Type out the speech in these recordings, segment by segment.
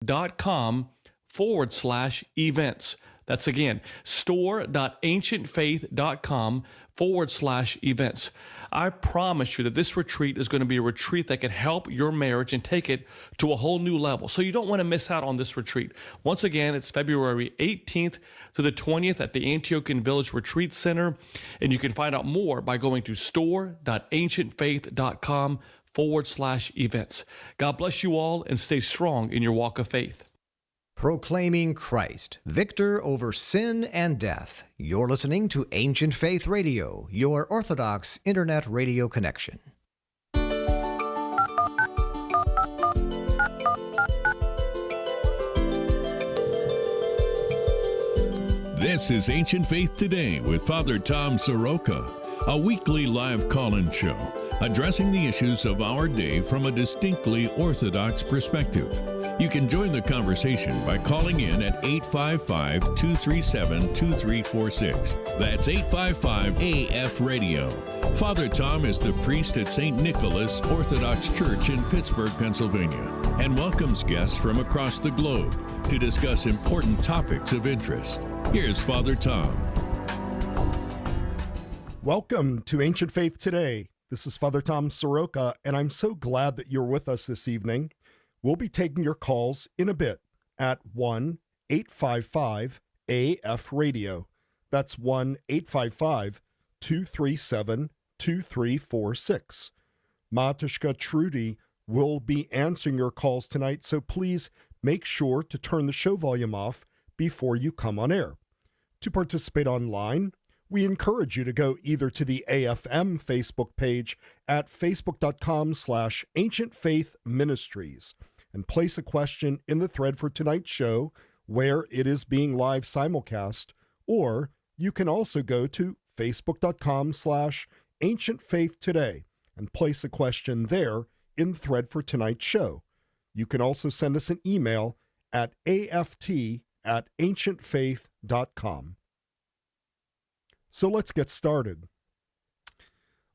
store.ancientfaith.com/events. That's again, store.ancientfaith.com/events. I promise you that this retreat is going to be a retreat that can help your marriage and take it to a whole new level. So you don't want to miss out on this retreat. Once again, it's February 18th to the 20th at the Antiochian Village Retreat Center. And you can find out more by going to store.ancientfaith.com/events. God bless you all and stay strong in your walk of faith. Proclaiming Christ, victor over sin and death. You're listening to Ancient Faith Radio, your Orthodox Internet radio connection. This is Ancient Faith Today with Father Tom Soroka, a weekly live call-in show addressing the issues of our day from a distinctly Orthodox perspective. You can join the conversation by calling in at 855-237-2346. That's 855-AF-RADIO. Father Tom is the priest at St. Nicholas Orthodox Church in Pittsburgh, Pennsylvania, and welcomes guests from across the globe to discuss important topics of interest. Here's Father Tom. Welcome to Ancient Faith Today. This is Father Tom Soroka, and I'm so glad that you're with us this evening. We'll be taking your calls in a bit at 1-855-AF-RADIO. That's 1-855-237-2346. Matushka Trudy will be answering your calls tonight, so please make sure to turn the show volume off before you come on air. To participate online, we encourage you to go either to the AFM Facebook page at facebook.com/ancientfaithministries and place a question in the thread for tonight's show where it is being live simulcast, or you can also go to facebook.com/ancientfaithtoday and place a question there in the thread for tonight's show. You can also send us an email at aft@ancientfaith.com. So let's get started.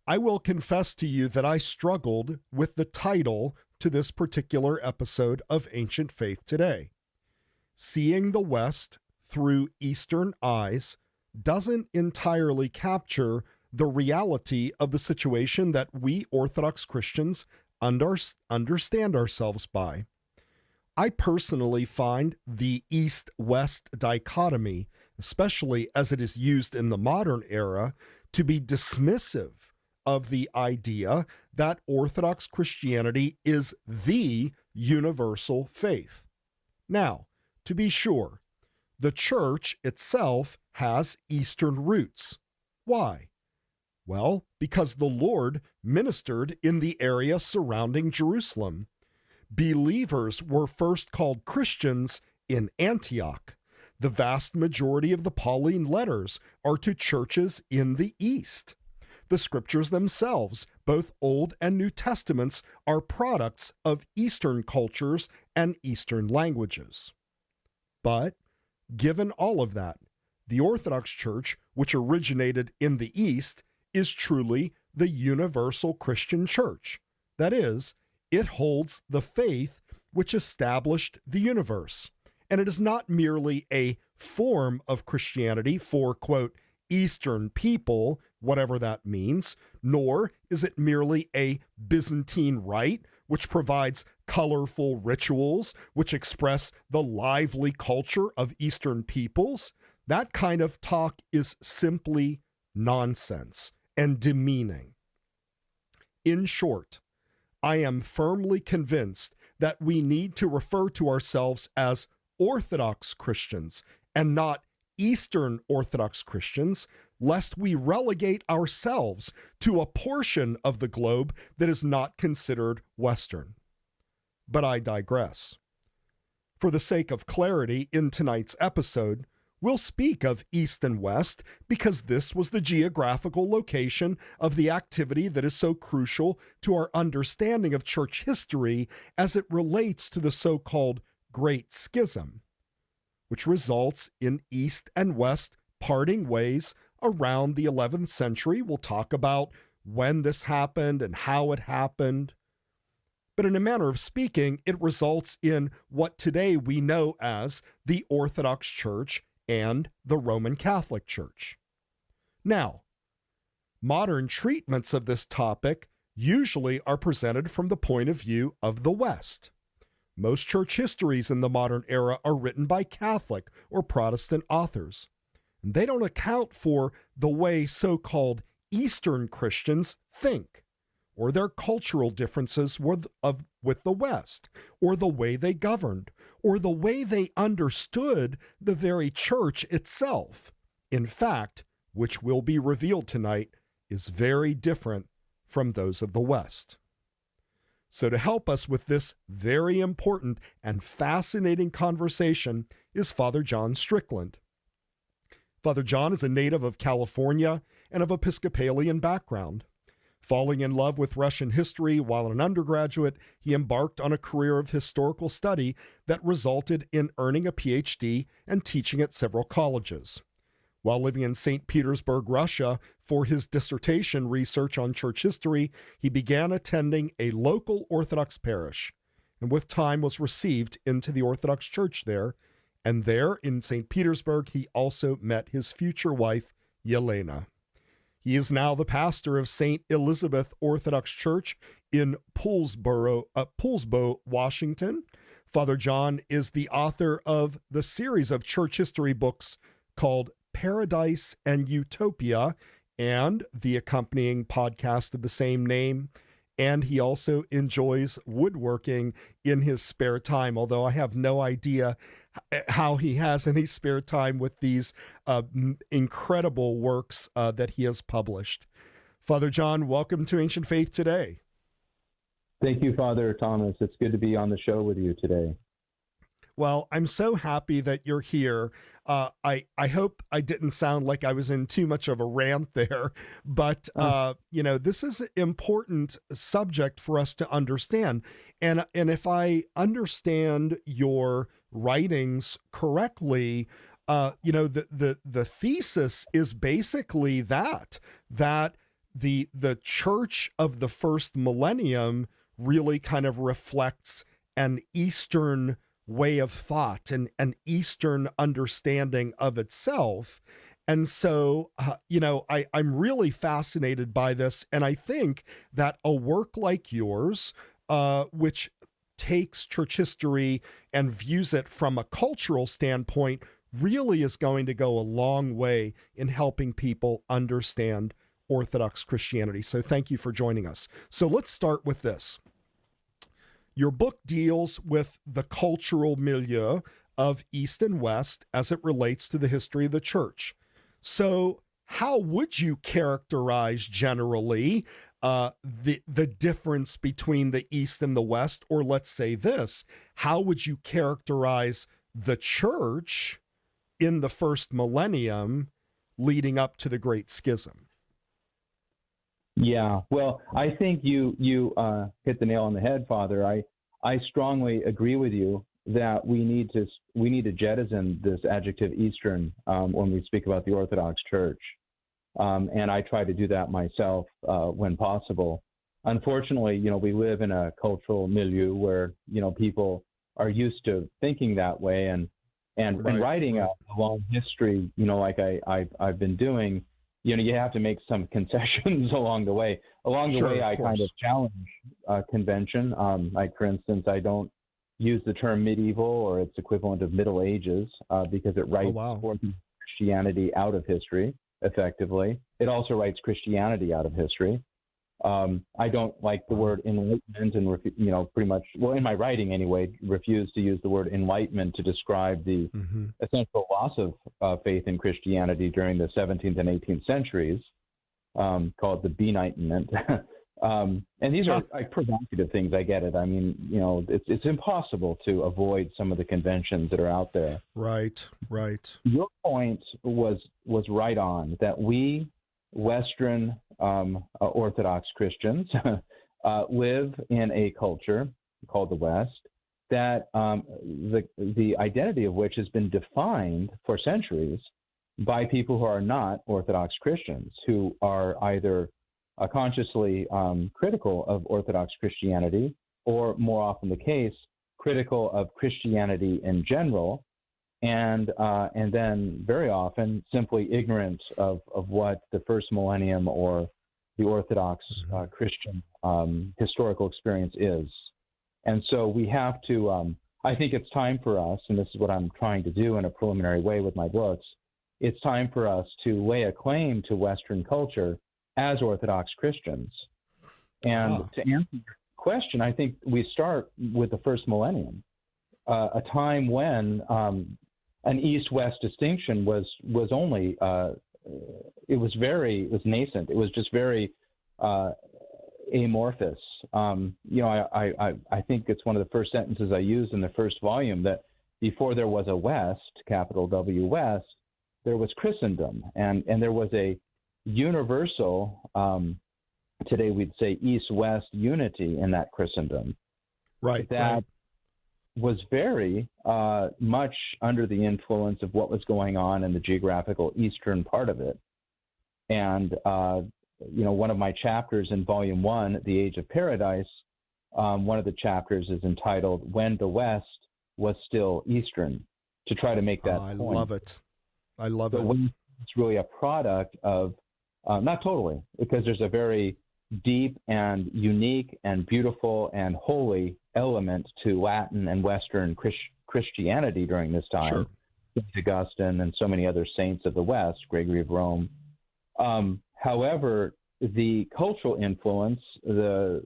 I will confess to you that I struggled with the title to this particular episode of Ancient Faith Today. Seeing the West through Eastern eyes doesn't entirely capture the reality of the situation that we Orthodox Christians understand ourselves by. I personally find the East-West dichotomy, especially as it is used in the modern era, to be dismissive of the idea that Orthodox Christianity is the universal faith. Now, to be sure, the Church itself has Eastern roots. Why? Well, because the Lord ministered in the area surrounding Jerusalem. Believers were first called Christians in Antioch. The vast majority of the Pauline letters are to churches in the East. The scriptures themselves, both Old and New Testaments, are products of Eastern cultures and Eastern languages. But, given all of that, the Orthodox Church, which originated in the East, is truly the universal Christian church. That is, it holds the faith which established the universe. And it is not merely a form of Christianity for, quote, Eastern people, whatever that means, nor is it merely a Byzantine rite, which provides colorful rituals which express the lively culture of Eastern peoples. That kind of talk is simply nonsense and demeaning. In short, I am firmly convinced that we need to refer to ourselves as Orthodox Christians and not Eastern Orthodox Christians, lest we relegate ourselves to a portion of the globe that is not considered Western. But I digress. For the sake of clarity in tonight's episode, we'll speak of East and West because this was the geographical location of the activity that is so crucial to our understanding of church history as it relates to the so-called Great Schism, which results in East and West parting ways around the 11th century. We'll talk about when this happened and how it happened. But in a manner of speaking, it results in what today we know as the Orthodox Church and the Roman Catholic Church. Now, modern treatments of this topic usually are presented from the point of view of the West. Most church histories in the modern era are written by Catholic or Protestant authors. And they don't account for the way so-called Eastern Christians think, or their cultural differences with the West, or the way they governed, or the way they understood the very church itself. In fact, which will be revealed tonight, is very different from those of the West. So to help us with this very important and fascinating conversation is Father John Strickland. Father John is a native of California and of Episcopalian background. Falling in love with Russian history while an undergraduate, he embarked on a career of historical study that resulted in earning a PhD and teaching at several colleges. While living in St. Petersburg, Russia, for his dissertation research on church history, he began attending a local Orthodox parish, and with time was received into the Orthodox Church there. And there, in St. Petersburg, he also met his future wife, Yelena. He is now the pastor of St. Elizabeth Orthodox Church in Poulsbo, Washington. Father John is the author of the series of church history books called Paradise and Utopia, and the accompanying podcast of the same name. And he also enjoys woodworking in his spare time, although I have no idea how he has any spare time with these incredible works that he has published. Father John, welcome to Ancient Faith Today. Thank you, Father Thomas. It's good to be on the show with you today. Well, I'm so happy that you're here. I hope I didn't sound like I was in too much of a rant there, but this is an important subject for us to understand. And if I understand your writings correctly, the thesis is basically that the church of the first millennium really kind of reflects an Eastern way of thought and an Eastern understanding of itself. And so, I'm really fascinated by this. And I think that a work like yours, which takes church history and views it from a cultural standpoint, really is going to go a long way in helping people understand Orthodox Christianity. So thank you for joining us. So let's start with this. Your book deals with the cultural milieu of East and West as it relates to the history of the church. So how would you characterize generally the difference between the East and the West? Or let's say this, how would you characterize the church in the first millennium leading up to the Great Schism? Yeah, well, I think you hit the nail on the head, Father. I strongly agree with you that we need to jettison this adjective Eastern when we speak about the Orthodox Church, and I try to do that myself when possible. Unfortunately, we live in a cultural milieu where people are used to thinking that way, and writing a long history, like I've been doing. You have to make some concessions along the way. I kind of challenge convention. Like, for instance, I don't use the term medieval or its equivalent of Middle Ages because it writes Christianity out of history, effectively. It also writes Christianity out of history. I don't like the word enlightenment, and pretty much, in my writing anyway, refuse to use the word enlightenment to describe the essential loss of faith in Christianity during the 17th and 18th centuries, called the Benightment. And these are provocative things. I get it. I mean, it's impossible to avoid some of the conventions that are out there. Right. Your point was right on, that we Western Orthodox Christians live in a culture called the West that the identity of which has been defined for centuries by people who are not Orthodox Christians, who are either consciously critical of Orthodox Christianity or more often the case, critical of Christianity in general, and then very often simply ignorant of what the First Millennium or the Orthodox Christian historical experience is. And so we have to, I think it's time for us, and this is what I'm trying to do in a preliminary way with my books, it's time for us to lay a claim to Western culture as Orthodox Christians. And to answer your question, I think we start with the First Millennium, a time when an East-West distinction was only, it was nascent. It was just very amorphous. I think it's one of the first sentences I used in the first volume, that before there was a West, capital W West, there was Christendom, and there was a universal, today we'd say East-West unity in that Christendom. Right. That was very much under the influence of what was going on in the geographical eastern part of it. And, one of my chapters in Volume 1, The Age of Paradise, one of the chapters is entitled When the West Was Still Eastern, to try to make that point. I love it. I love it. It's really a product of, not totally, because there's a very deep and unique and beautiful and holy element to Latin and Western Christianity during this time. Sure. St. Augustine and so many other saints of the West, Gregory of Rome. However, the cultural influence, the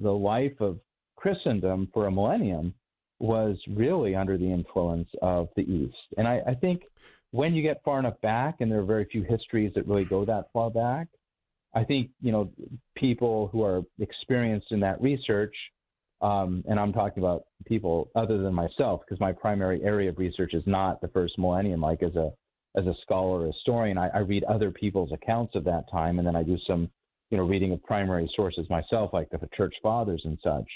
life of Christendom for a millennium was really under the influence of the East. And I think when you get far enough back, and there are very few histories that really go that far back, I think, people who are experienced in that research, and I'm talking about people other than myself, because my primary area of research is not the First Millennium, like as a scholar or historian. I read other people's accounts of that time, and then I do some, reading of primary sources myself, like the Church Fathers and such.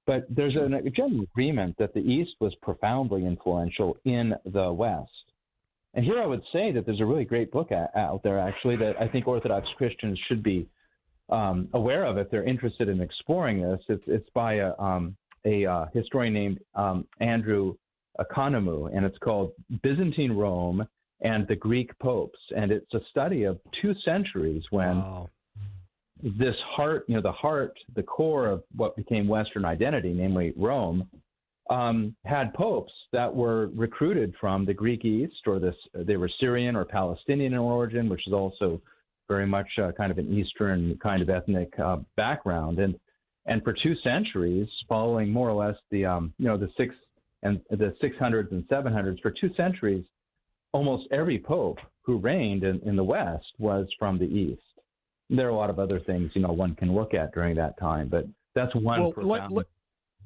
But there's a general agreement that the East was profoundly influential in the West. And here I would say that there's a really great book out there, actually, that I think Orthodox Christians should be aware of if they're interested in exploring this. It's by a historian named Andrew Economou, and it's called Byzantine Rome and the Greek Popes. And it's a study of 2 centuries when this heart, the core of what became Western identity, namely Rome, had popes that were recruited from the Greek East, or they were Syrian or Palestinian in origin, which is also very much kind of an Eastern kind of ethnic background. And for 2 centuries, following more or less the 600s and 700s, for 2 centuries, almost every pope who reigned in the West was from the East. There are a lot of other things, one can look at during that time, but that's one profound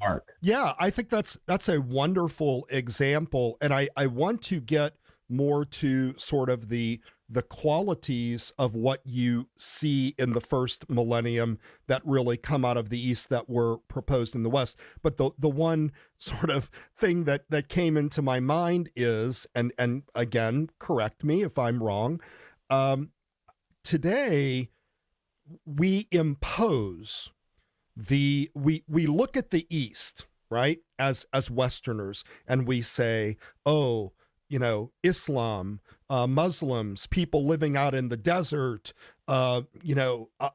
mark. Yeah, I think that's a wonderful example, and I want to get more to sort of the qualities of what you see in the First Millennium that really come out of the East that were proposed in the West. But the one sort of thing that came into my mind is, and again, correct me if I'm wrong, today we impose we look at the East, right, as Westerners, and we say, Islam, Muslims, people living out in the desert,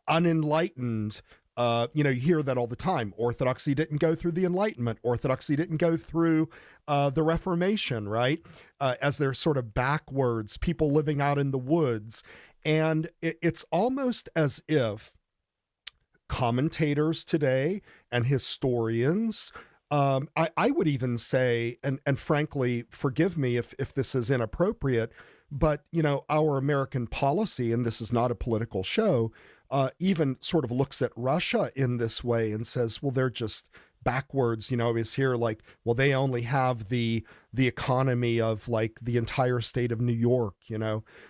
unenlightened. You hear that all the time. Orthodoxy didn't go through the Enlightenment. Orthodoxy didn't go through the Reformation, right? As they're sort of backwards, people living out in the woods. And it's almost as if commentators today and historians, I would even say, and frankly, forgive me if this is inappropriate, but, our American policy, and this is not a political show, even sort of looks at Russia in this way and says, well, they're just backwards, is here like, well, they only have the economy of like the entire state of New York,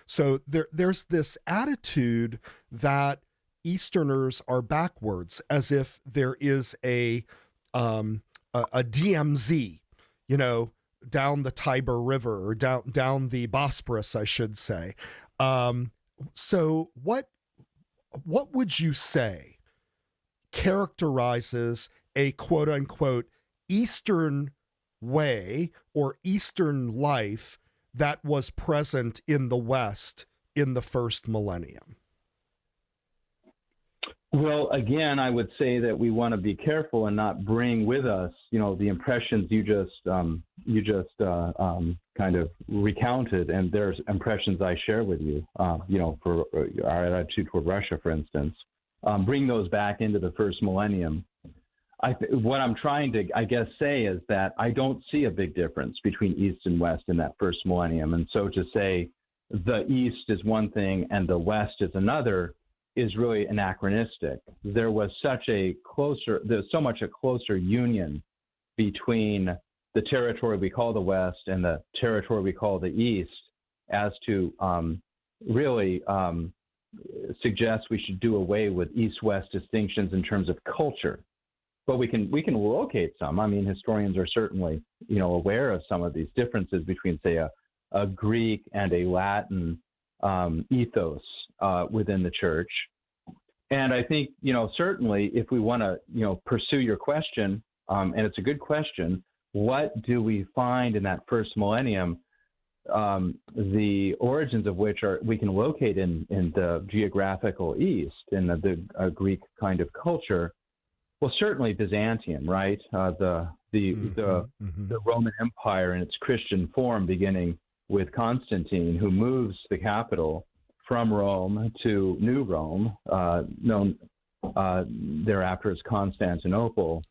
So there's this attitude that Easterners are backwards, as if there is a DMZ, down the Tiber River, or down the Bosporus, I should say. So what would you say characterizes a quote unquote Eastern way or Eastern life that was present in the West in the first millennium? Well, again, I would say that we want to be careful and not bring with us, the impressions you just kind of recounted, and there's impressions I share with you, for our attitude toward Russia, for instance. Bring those back into the first millennium. What I'm trying to, say is that I don't see a big difference between East and West in that first millennium, and so to say the East is one thing and the West is another is really anachronistic. There was there's so much a closer union between the territory we call the West and the territory we call the East as to suggest we should do away with East-West distinctions in terms of culture. But we can locate some. I mean, historians are certainly, aware of some of these differences between, say, a Greek and a Latin ethos within the church. And I think, certainly if we want to, pursue your question, and it's a good question, what do we find in that first millennium, the origins of which we can locate in the geographical East, in the Greek kind of culture? Well, certainly Byzantium, right? The Roman Empire in its Christian form, beginning with Constantine, who moves the capital from Rome to New Rome, known thereafter as Constantinople.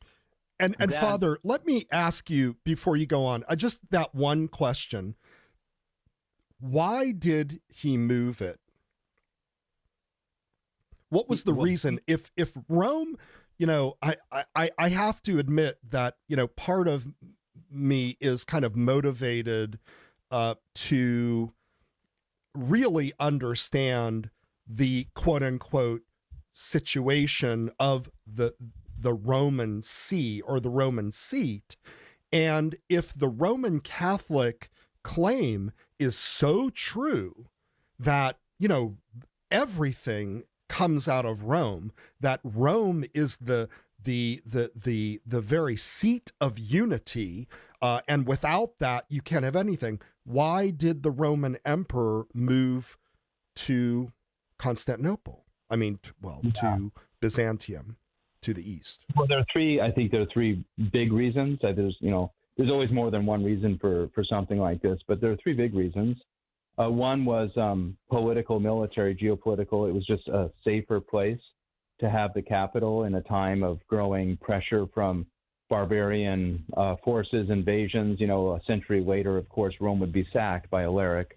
And Father, let me ask you before you go on, just that one question. Why did he move it? What was the reason? If Rome, I have to admit that, part of me is kind of motivated to really understand the quote unquote situation of the Roman see or the Roman seat. And if the Roman Catholic claim is so true that, everything comes out of Rome, that Rome is the very seat of unity, and without that you can't have anything. Why did the Roman emperor move to Constantinople? To Byzantium, to the east. Well, there are three big reasons. There's always more than one reason for something like this, but there are three big reasons. One was political, military, geopolitical. It was just a safer place to have the capital in a time of growing pressure from barbarian forces, invasions. A century later, of course, Rome would be sacked by Alaric.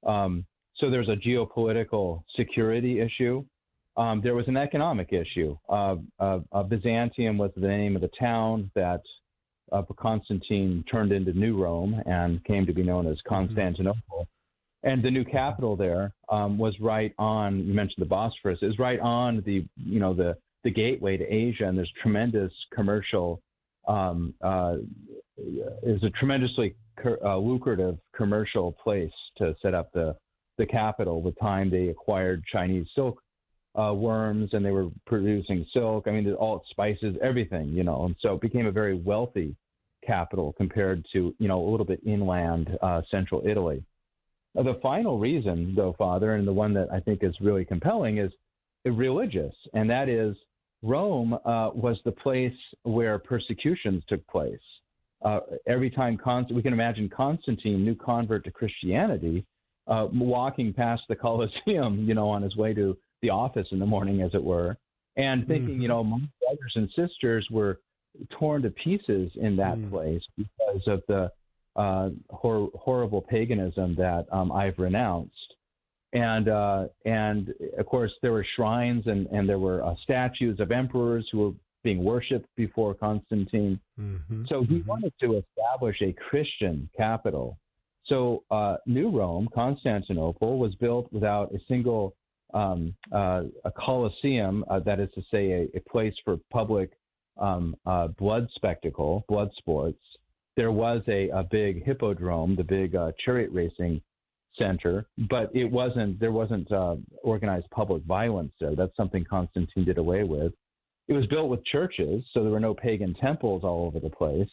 So there's a geopolitical security issue. There was an economic issue. Byzantium was the name of the town that Constantine turned into New Rome and came to be known as Constantinople. And the new capital there was right on, you mentioned the Bosphorus, is right on the gateway to Asia, and there's tremendous commercial, is a tremendously lucrative commercial place to set up the capital. With time, they acquired Chinese silk worms, and they were producing silk. All spices, everything, and so it became a very wealthy capital compared to, a little bit inland central Italy. The final reason, though, Father, and the one that I think is really compelling, is religious, and that is Rome was the place where persecutions took place. Every time we can imagine Constantine, new convert to Christianity, walking past the Colosseum, on his way to the office in the morning, as it were, and thinking, my brothers and sisters were torn to pieces in that place because of the horrible paganism that I've renounced. And of course, there were shrines and there were statues of emperors who were being worshipped before Constantine. So he wanted to establish a Christian capital. So New Rome, Constantinople, was built without a single a Colosseum, that is to say, a place for public blood spectacle, blood sports. There was a big hippodrome, the big chariot racing center, but there wasn't organized public violence there. That's something Constantine did away with. It was built with churches, so there were no pagan temples all over the place.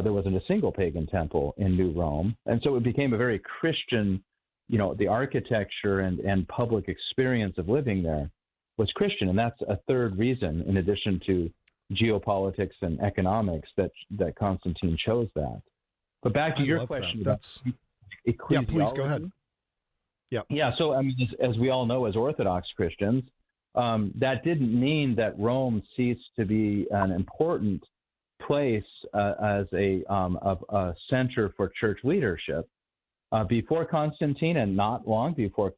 There wasn't a single pagan temple in New Rome. And so it became a very Christian, the architecture and public experience of living there was Christian. And that's a third reason, in addition to geopolitics and economics, that Constantine chose that. But back to your question about ecclesiology. Yeah, please go ahead. Yeah, so I mean, as we all know as Orthodox Christians, that didn't mean that Rome ceased to be an important place as a center for church leadership. Before Constantine, and not long before,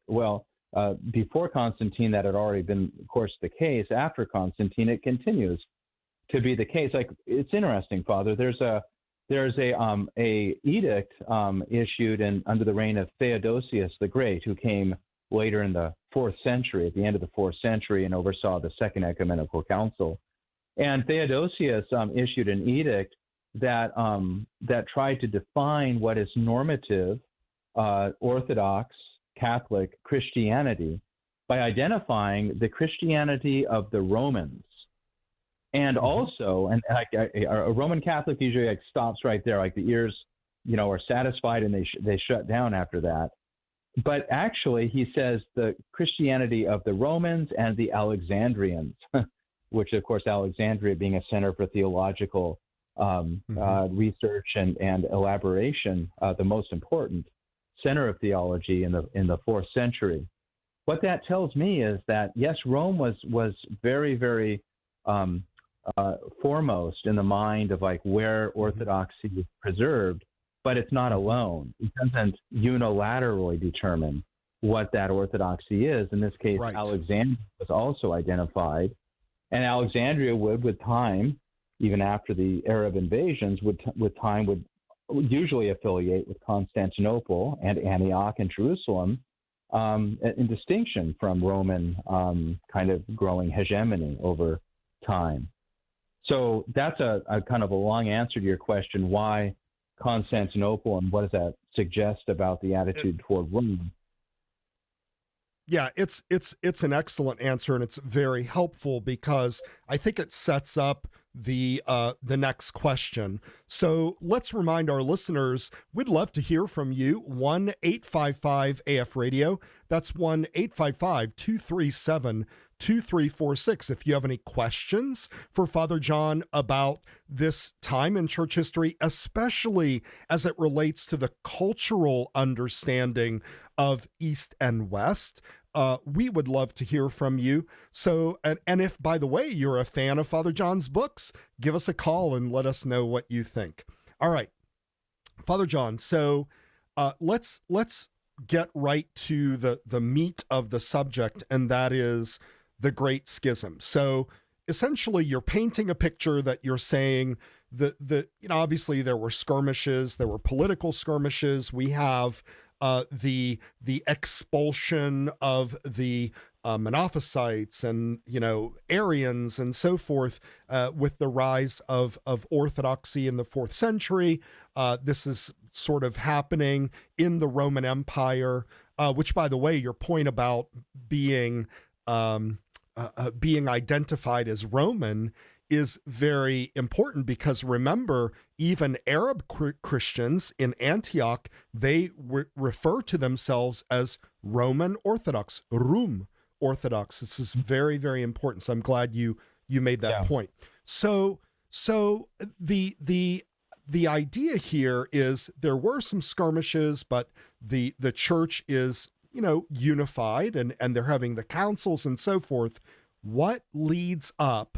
before Constantine, that had already been, of course, the case. After Constantine, it continues to be the case. Like, it's interesting, Father. There's a edict issued under the reign of Theodosius the Great, who came later in the 4th century, at the end of the 4th century, and oversaw the Second Ecumenical Council. And Theodosius issued an edict that tried to define what is normative Orthodox Catholic Christianity by identifying the Christianity of the Romans. And also, a Roman Catholic usually stops right there, like the ears, are satisfied and they shut down after that. But actually, he says the Christianity of the Romans and the Alexandrians, which, of course, Alexandria being a center for theological research and elaboration, the most important center of theology in the 4th century. What that tells me is that, yes, Rome was very, very foremost in the mind of where orthodoxy is preserved, but it's not alone. It doesn't unilaterally determine what that orthodoxy is. In this case, right. Alexandria was also identified, and Alexandria would, with time, even after the Arab invasions, would usually affiliate with Constantinople and Antioch and Jerusalem, in distinction from Roman kind of growing hegemony over time. So that's a kind of a long answer to your question, why Constantinople, and what does that suggest about the attitude toward Rome? Yeah, it's an excellent answer, and it's very helpful because I think it sets up the next question. So let's remind our listeners, we'd love to hear from you. 1-855-AF-RADIO. That's 1-855-237-2346. If you have any questions for Father John about this time in church history, especially as it relates to the cultural understanding of East and West, we would love to hear from you. So, and if, by the way, you're a fan of Father John's books, give us a call and let us know what you think. All right, Father John. So, let's get right to the meat of the subject, and that is the Great Schism. So, essentially, you're painting a picture that you're saying that obviously there were skirmishes, there were political skirmishes. We have the expulsion of the Monophysites and Arians and so forth with the rise of Orthodoxy in the 4th century. This is sort of happening in the Roman Empire, which, by the way, your point about being identified as Roman is very important, because remember, even Arab Christians in Antioch, they refer to themselves as Roman Orthodox, Rum Orthodox. This is very, very important. So I'm glad you made that point. So the idea here is there were some skirmishes, but the church is unified, and they're having the councils and so forth. What leads up?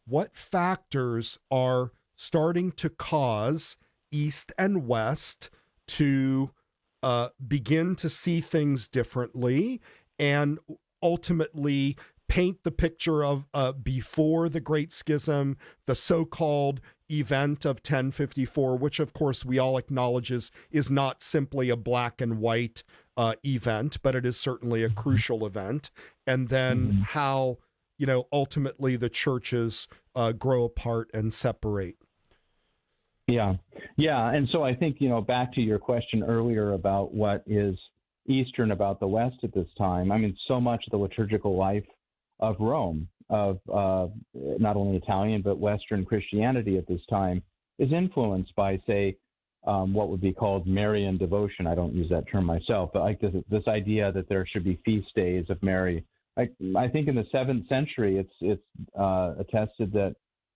What factors are starting to cause East and West to begin to see things differently, and ultimately paint the picture of before the Great Schism, the so-called event of 1054, which of course we all acknowledge is not simply a black and white event, but it is certainly a crucial event, and then how ultimately the churches grow apart and separate. Yeah. And so I think, back to your question earlier about what is Eastern about the West at this time, I mean, so much of the liturgical life of Rome of not only Italian but Western Christianity at this time is influenced by, say, what would be called Marian devotion. I don't use that term myself, but like this idea that there should be feast days of Mary. I think in the 7th century, it's attested that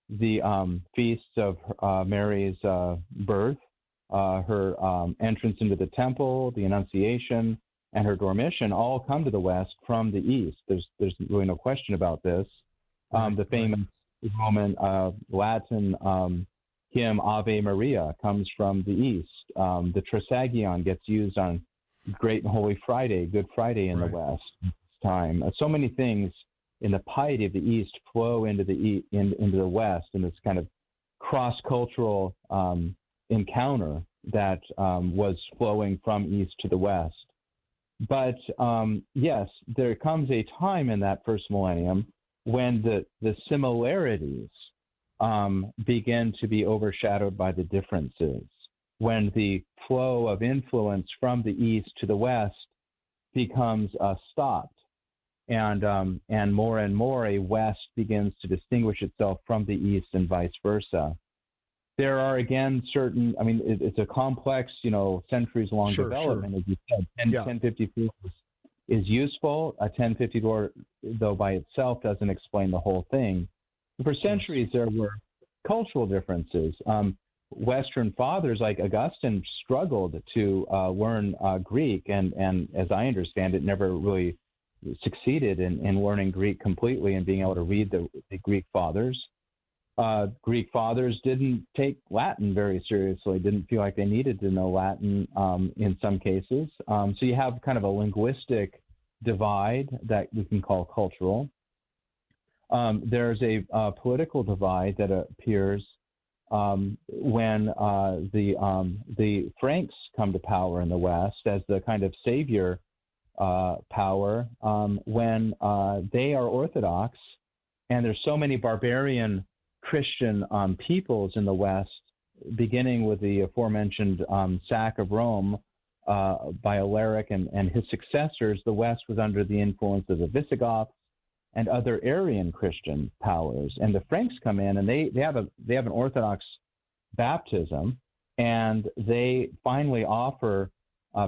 the feasts of Mary's birth, her entrance into the temple, the Annunciation, and her Dormition all come to the West from the East. There's really no question about this. The famous Roman Latin hymn Ave Maria comes from the East. The Trisagion gets used on Great and Holy Friday, Good Friday in the West at this time. So many things in the piety of the East flow into the into the West in this kind of cross-cultural encounter that was flowing from East to the West. But yes, there comes a time in that first millennium when the similarities begin to be overshadowed by the differences, when the flow of influence from the East to the West becomes stopped, and more a West begins to distinguish itself from the East and vice versa. There are, again, certain, I mean, it's a complex, centuries-long development, as you said. 1054 is useful. A 1054, though, by itself doesn't explain the whole thing. For centuries, there were cultural differences. Western fathers like Augustine struggled to learn Greek, and as I understand it, never really succeeded in learning Greek completely and being able to read the Greek fathers. Greek fathers didn't take Latin very seriously, didn't feel like they needed to know Latin in some cases. So you have kind of a linguistic divide that we can call cultural. There's a political divide that appears when the Franks come to power in the West as the kind of savior power, when they are Orthodox, and there's so many barbarian Christian peoples in the West, beginning with the aforementioned sack of Rome by Alaric and his successors. The West was under the influence of the Visigoths and other Arian Christian powers, and the Franks come in, and they have an Orthodox baptism, and they finally offer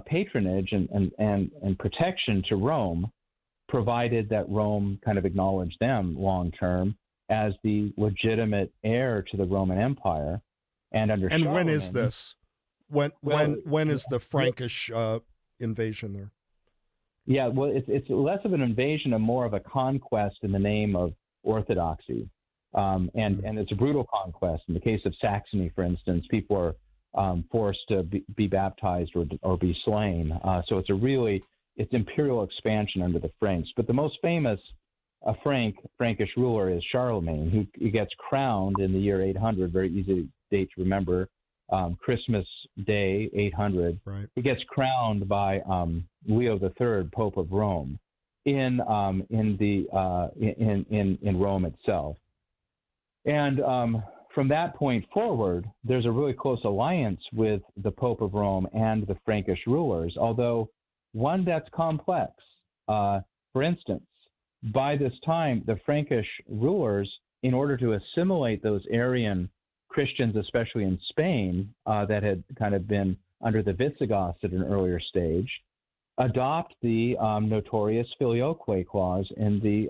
patronage and protection to Rome, provided that Rome kind of acknowledged them long term as the legitimate heir to the Roman Empire. And when is this? When is the Frankish invasion there? Yeah, well, it's less of an invasion and more of a conquest in the name of orthodoxy, and it's a brutal conquest. In the case of Saxony, for instance, people are forced to be baptized or be slain. So it's Imperial Expansion under the Franks. But the most famous Frankish ruler is Charlemagne, who gets crowned in the year 800, very easy date to remember, Christmas Day 800. Right. He gets crowned by Leo III, Pope of Rome, in Rome itself. And from that point forward, there's a really close alliance with the Pope of Rome and the Frankish rulers, although one that's complex. For instance, by this time, the Frankish rulers, in order to assimilate those Arian Christians, especially in Spain, that had kind of been under the Visigoths at an earlier stage, adopt the notorious Filioque clause in the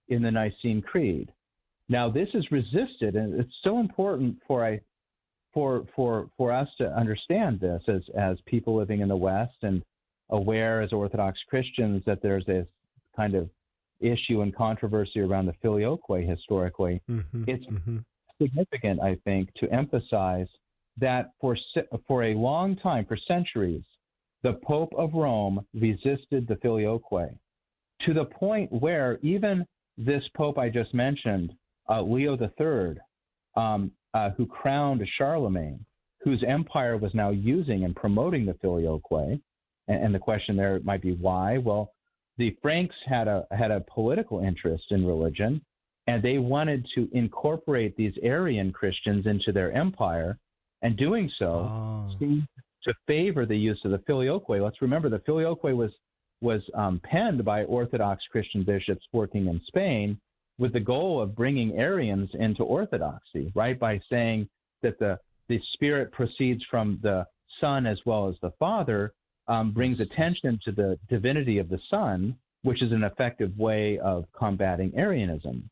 Nicene Creed. Now, this is resisted, and it's so important for us to understand this as people living in the West and aware as Orthodox Christians that there's this kind of issue and controversy around the Filioque historically. It's significant, I think, to emphasize that for a long time, for centuries, the Pope of Rome resisted the Filioque to the point where even this Pope I just mentioned, Leo III, who crowned Charlemagne, whose empire was now using and promoting the Filioque, and the question there might be why. Well, the Franks had a political interest in religion, and they wanted to incorporate these Arian Christians into their empire, and doing so seemed to favor the use of the Filioque. Let's remember the Filioque was was penned by Orthodox Christian bishops working in Spain with the goal of bringing Arians into Orthodoxy, right? By saying that the Spirit proceeds from the Son as well as the Father, brings attention to the divinity of the Son, which is an effective way of combating Arianism.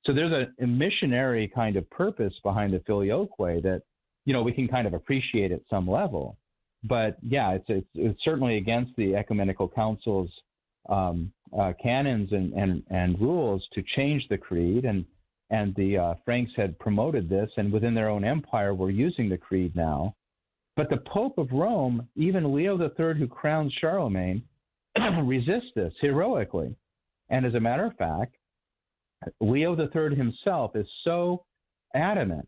So there's a missionary kind of purpose behind the Filioque that, we can kind of appreciate at some level. But yeah, it's certainly against the Ecumenical Council's canons and rules to change the creed, and the Franks had promoted this, and within their own empire were using the creed now. But the Pope of Rome, even Leo III, who crowned Charlemagne, resists this heroically. And as a matter of fact, Leo III himself is so adamant,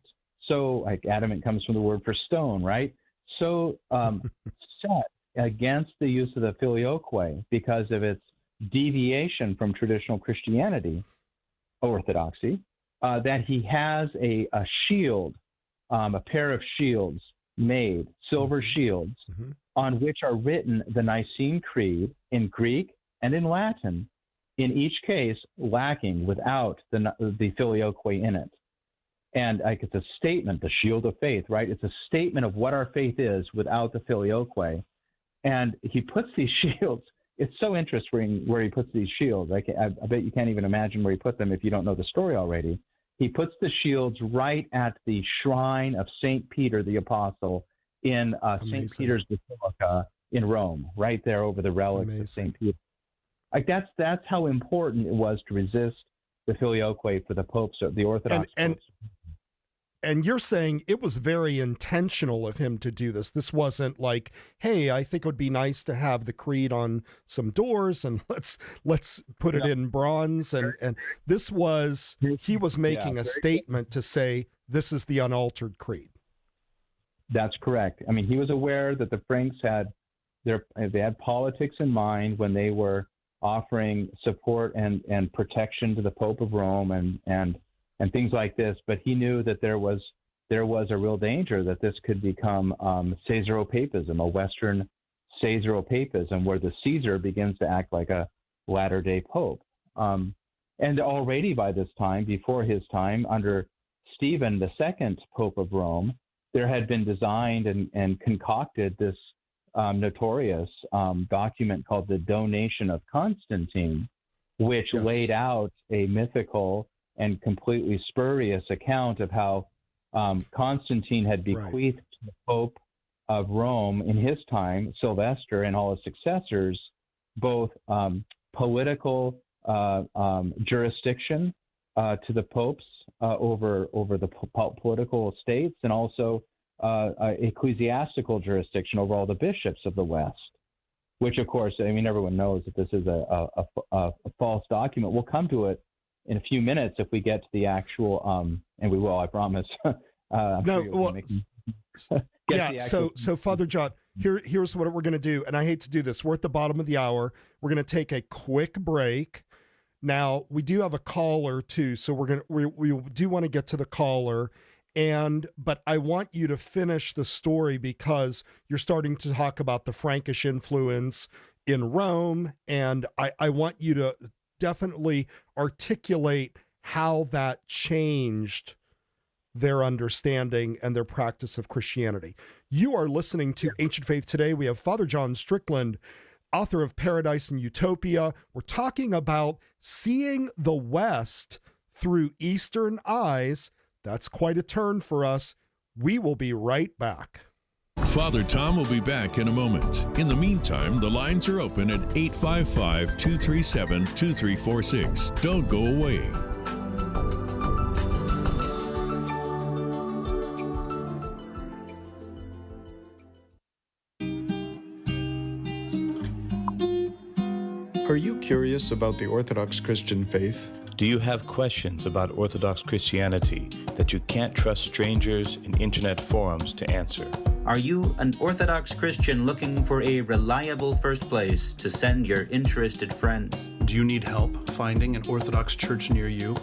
adamant comes from the word for stone, right? So set against the use of the Filioque because of its deviation from traditional Christianity, orthodoxy, that he has a shield, a pair of shields made, silver shields, on which are written the Nicene Creed in Greek and in Latin, in each case lacking without the Filioque in it. And it's a statement, the shield of faith, right? It's a statement of what our faith is without the Filioque. And he puts these shields, it's so interesting where he puts these shields. I bet you can't even imagine where he put them if you don't know the story already. He puts the shields right at the shrine of St. Peter the Apostle in St. Peter's Basilica in Rome, right there over the relics of St. Peter. That's how important it was to resist the Filioque for the popes, the Orthodox popes. And you're saying it was very intentional of him to do this. This wasn't like, hey, I think it would be nice to have the creed on some doors and let's put it in bronze. And this was, he was making a statement to say, this is the unaltered creed. That's correct. I mean, he was aware that the Franks they had politics in mind when they were offering support and protection to the Pope of Rome and things like this, but he knew that there was a real danger that this could become Caesaropapism, a Western Caesaropapism, where the Caesar begins to act like a latter-day Pope. And already by this time, before his time, under Stephen II, Pope of Rome, there had been designed and concocted this notorious document called the Donation of Constantine, which laid out a mythical and completely spurious account of how Constantine had bequeathed to the Pope of Rome in his time, Sylvester and all his successors, both political jurisdiction to the popes over the political states, and also ecclesiastical jurisdiction over all the bishops of the West. Which, of course, I mean, everyone knows that this is a false document. We'll come to it in a few minutes if we get to the actual, and we will, I promise. So Father John, here's what we're going to do, and I hate to do this. We're at the bottom of the hour. We're going to take a quick break. Now, we do have a caller too, so we do want to get to the caller, but I want you to finish the story because you're starting to talk about the Frankish influence in Rome, and I want you to definitely articulate how that changed their understanding and their practice of Christianity. You are listening to Ancient Faith Today. We have Father John Strickland, author of Paradise and Utopia. We're talking about seeing the West through Eastern eyes. That's quite a turn for us. We will be right back. Father Tom will be back in a moment. In the meantime, the lines are open at 855-237-2346. Don't go away. Are you curious about the Orthodox Christian faith? Do you have questions about Orthodox Christianity that you can't trust strangers in internet forums to answer? Are you an Orthodox Christian looking for a reliable first place to send your interested friends? Do you need help finding an Orthodox church near you?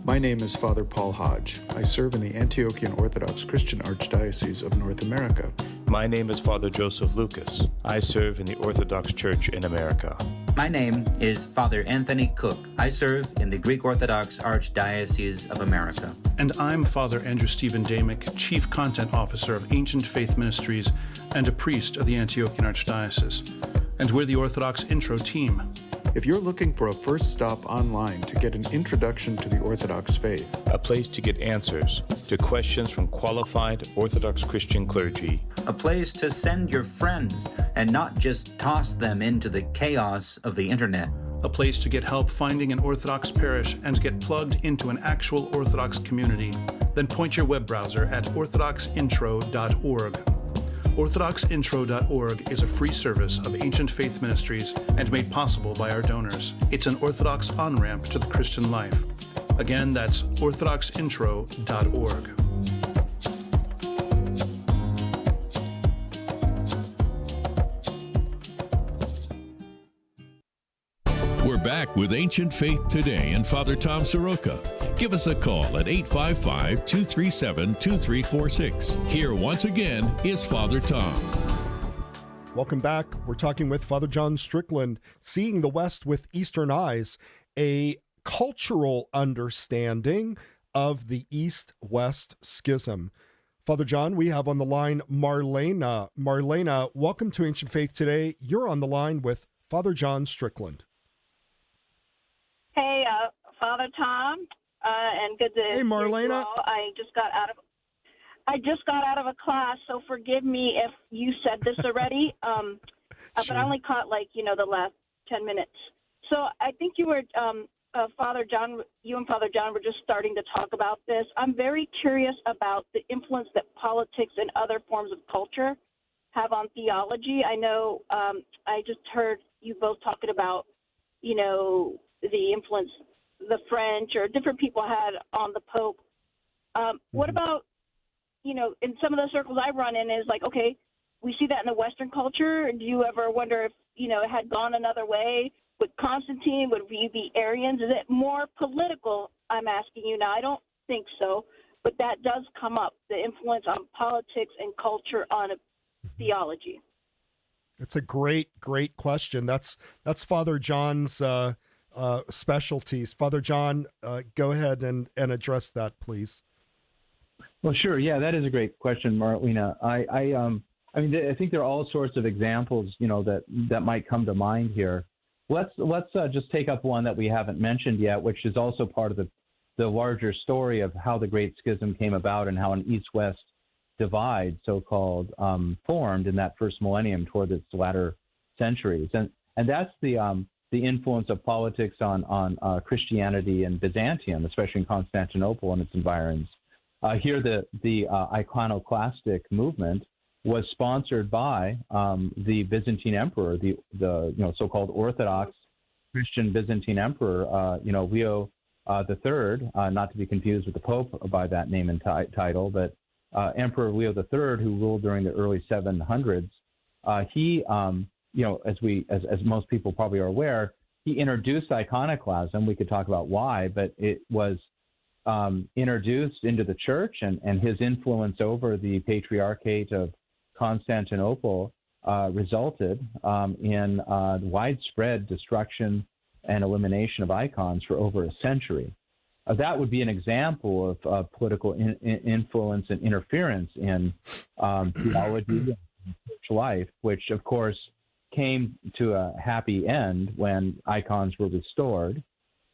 My name is Father Paul Hodge. I serve in the Antiochian Orthodox Christian Archdiocese of North America. My name is Father Joseph Lucas. I serve in the Orthodox Church in America. My name is Father Anthony Cook. I serve in the Greek Orthodox Archdiocese of America. And I'm Father Andrew Stephen Damick, Chief Content Officer of Ancient Faith Ministries and a priest of the Antiochian Archdiocese. And we're the Orthodox Intro team. If you're looking for a first stop online to get an introduction to the Orthodox faith, A place to get answers to questions from qualified Orthodox Christian clergy. A place to send your friends and not just toss them into the chaos of the internet. A place to get help finding an Orthodox parish and get plugged into an actual Orthodox community. Then point your web browser at orthodoxintro.org. OrthodoxIntro.org is a free service of Ancient Faith Ministries and made possible by our donors. It's an Orthodox on-ramp to the Christian life. Again, that's OrthodoxIntro.org. We're back with Ancient Faith Today and Father Tom Soroka. Give us a call at 855-237-2346. Here once again is Father Tom. Welcome back. We're talking with Father John Strickland, Seeing the West with Eastern Eyes, a cultural understanding of the East-West Schism. Father John, we have on the line Marlena. Marlena, welcome to Ancient Faith Today. You're on the line with Father John Strickland. Hey, Father Tom, and good to Hey, Marlena. hear you all. I just got out of a class, so forgive me if you said this already. But I only caught the last 10 minutes. So I think you were Father John. You and Father John were just starting to talk about this. I'm very curious about the influence that politics and other forms of culture have on theology. I know I just heard you both talking about, the influence the French or different people had on the Pope. What about, in some of the circles I run in is okay, we see that in the Western culture. Do you ever wonder if, it had gone another way? With Constantine, would we be Arians? Is it more political? I'm asking you now. I don't think so, but that does come up, the influence on politics and culture on theology. It's a great question. That's Father John's specialties. Father John, go ahead and address that, please. Well, sure. Yeah, that is a great question, Marlena. I think there are all sorts of examples, that might come to mind here. Let's just take up one that we haven't mentioned yet, which is also part of the larger story of how the Great Schism came about and how an East-West divide, so-called, formed in that first millennium toward its latter centuries, and that's the influence of politics on Christianity and Byzantium, especially in Constantinople and its environs. Here, the iconoclastic movement was sponsored by the Byzantine emperor, the so-called Orthodox Christian Byzantine emperor, Leo III, not to be confused with the Pope by that name and title, but Emperor Leo III, who ruled during the early 700s. He, as most people probably are aware, he introduced iconoclasm. We could talk about why, but it was introduced into the church, and his influence over the Patriarchate of Constantinople resulted in widespread destruction and elimination of icons for over a century. That would be an example of political influence and interference in theology and church life, which, of course, came to a happy end when icons were restored.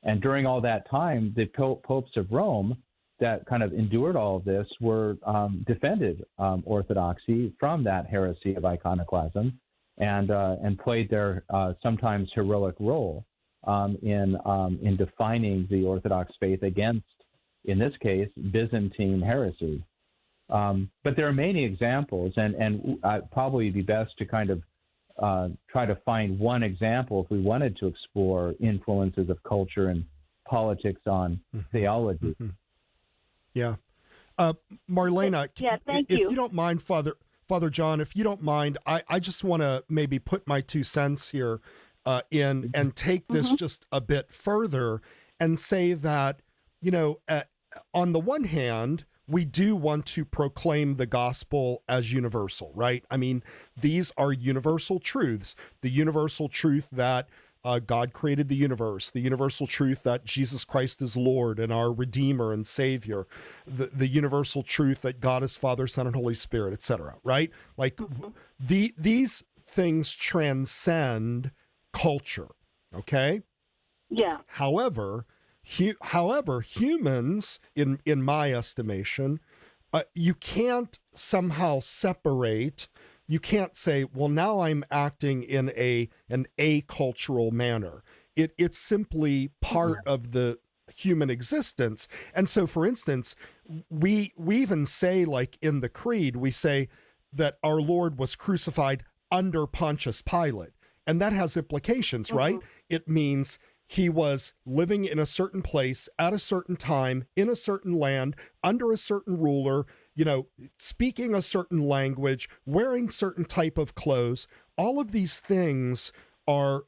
And during all that time, the popes of Rome that kind of endured all of this were defended orthodoxy from that heresy of iconoclasm and played their sometimes heroic role in defining the Orthodox faith against, in this case, Byzantine heresy. But there are many examples, and probably it'd be best to kind of try to find one example if we wanted to explore influences of culture and politics on theology. Yeah. Marlena, thank if you. you don't mind, Father John, if you don't mind, I just want to maybe put my 2 cents here in and take this just a bit further and say that, on the one hand, we do want to proclaim the gospel as universal, right? I mean, these are universal truths. The universal truth that God created the universe, the universal truth that Jesus Christ is Lord and our Redeemer and Savior, the universal truth that God is Father, Son, and Holy Spirit, etc. Right? Like these things transcend culture. Okay. Yeah. However, humans, in my estimation, you can't somehow separate. You can't say, well, now I'm acting in an acultural manner. It's simply part of the human existence. And so, for instance, we even say, like in the Creed, we say that our Lord was crucified under Pontius Pilate. And that has implications, right? It means he was living in a certain place at a certain time, in a certain land, under a certain ruler, speaking a certain language, wearing certain type of clothes. All of these things are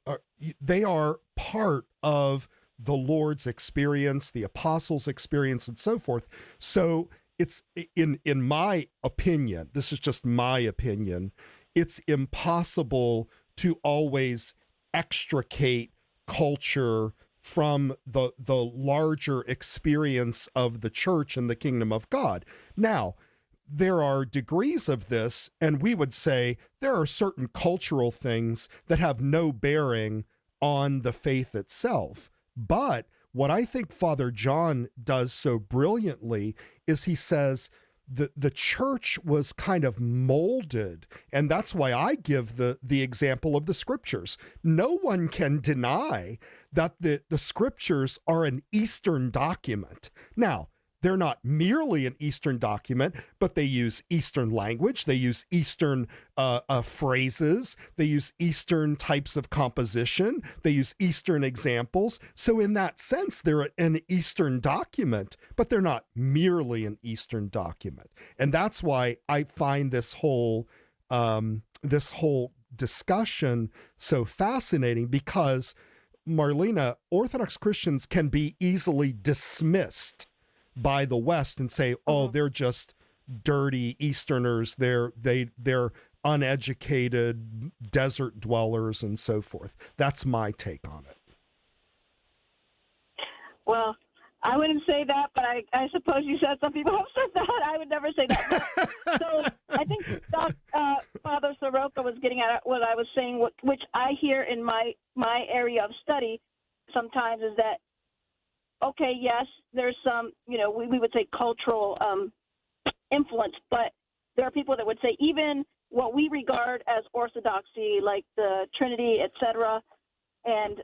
part of the Lord's experience, the apostles' experience, and so forth. So it's, in my opinion, this is just my opinion, it's impossible to always extricate culture from the larger experience of the church and the kingdom of God. Now, there are degrees of this, and we would say there are certain cultural things that have no bearing on the faith itself. But what I think Father John does so brilliantly is he says the church was kind of molded, and that's why I give the example of the scriptures. No one can deny that the scriptures are an Eastern document. Now, they're not merely an Eastern document, but they use Eastern language, they use Eastern phrases, they use Eastern types of composition, they use Eastern examples. So in that sense, they're an Eastern document, but they're not merely an Eastern document. And that's why I find this whole discussion so fascinating, because, Marlena, Orthodox Christians can be easily dismissed by the West and say, oh, they're just dirty Easterners, they're uneducated desert dwellers and so forth. That's my take on it. Well, I wouldn't say that, but I suppose you said some people have said that. I would never say that. So I think Father Soroka was getting at what I was saying, which I hear in my area of study sometimes, is that, okay, yes, there's some, we would say cultural influence, but there are people that would say even what we regard as orthodoxy, like the Trinity, et cetera, and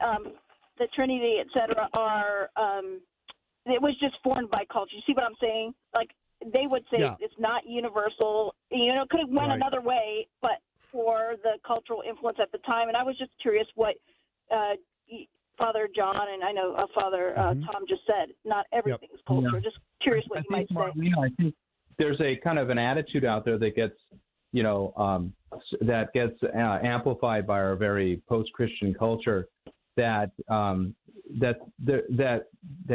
the Trinity, et cetera, are, it was just formed by culture. You see what I'm saying? Like, they would say it's not universal, it could have went another way, but for the cultural influence at the time. And I was just curious what Father John, and I know Father Tom just said, not everything is culture. Yeah. Just curious what you might say. I think there's a kind of an attitude out there that gets, amplified by our very post-Christian culture, that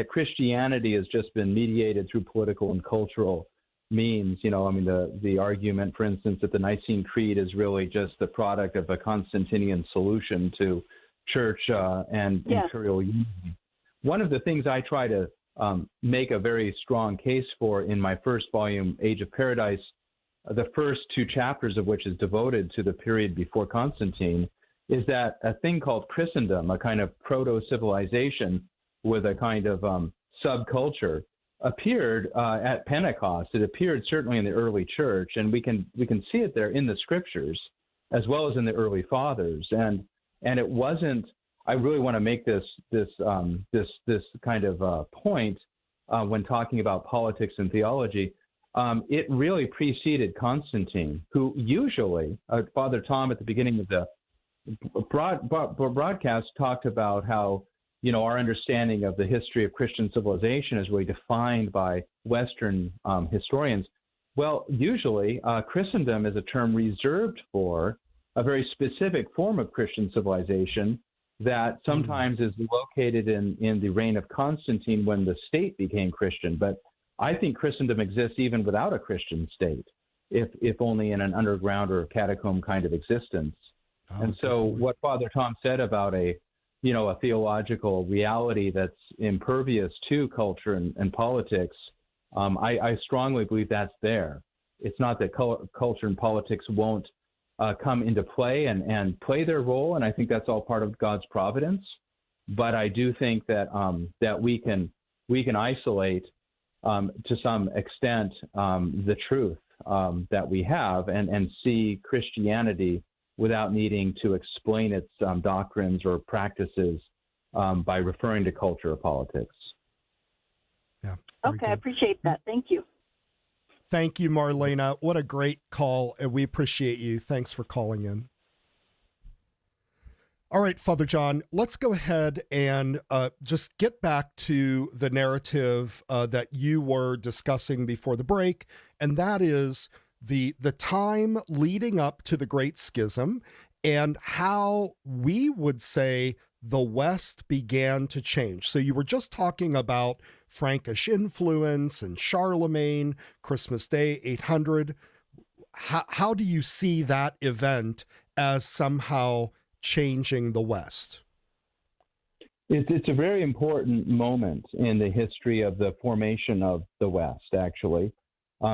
Christianity has just been mediated through political and cultural means. The argument, for instance, that the Nicene Creed is really just the product of a Constantinian solution to church and imperial unity. One of the things I try to make a very strong case for in my first volume, Age of Paradise, the first two chapters of which is devoted to the period before Constantine, is that a thing called Christendom, a kind of proto-civilization with a kind of subculture, appeared at Pentecost. It appeared certainly in the early church, and we can see it there in the scriptures as well as in the early fathers. And it wasn't. I really want to make this kind of point when talking about politics and theology. It really preceded Constantine, who usually Father Tom at the beginning of the broadcast talked about how our understanding of the history of Christian civilization is really defined by Western historians. Well, usually Christendom is a term reserved for a very specific form of Christian civilization that sometimes is located in the reign of Constantine, when the state became Christian. But I think Christendom exists even without a Christian state, if only in an underground or catacomb kind of existence. And so what Father Tom said about a a theological reality that's impervious to culture and politics, I strongly believe that's there. It's not that culture and politics won't come into play and play their role, and I think that's all part of God's providence. But I do think that that we can isolate to some extent the truth that we have and see Christianity without needing to explain its doctrines or practices by referring to culture or politics. Yeah. Okay, I appreciate that. Thank you. Thank you, Marlena. What a great call, and we appreciate you. Thanks for calling in. All right, Father John, let's go ahead and just get back to the narrative that you were discussing before the break, and that is the time leading up to the Great Schism and how we would say the West began to change. So you were just talking about Frankish influence and Charlemagne, Christmas Day, 800. How do you see that event as somehow changing the West? It's a very important moment in the history of the formation of the West, actually,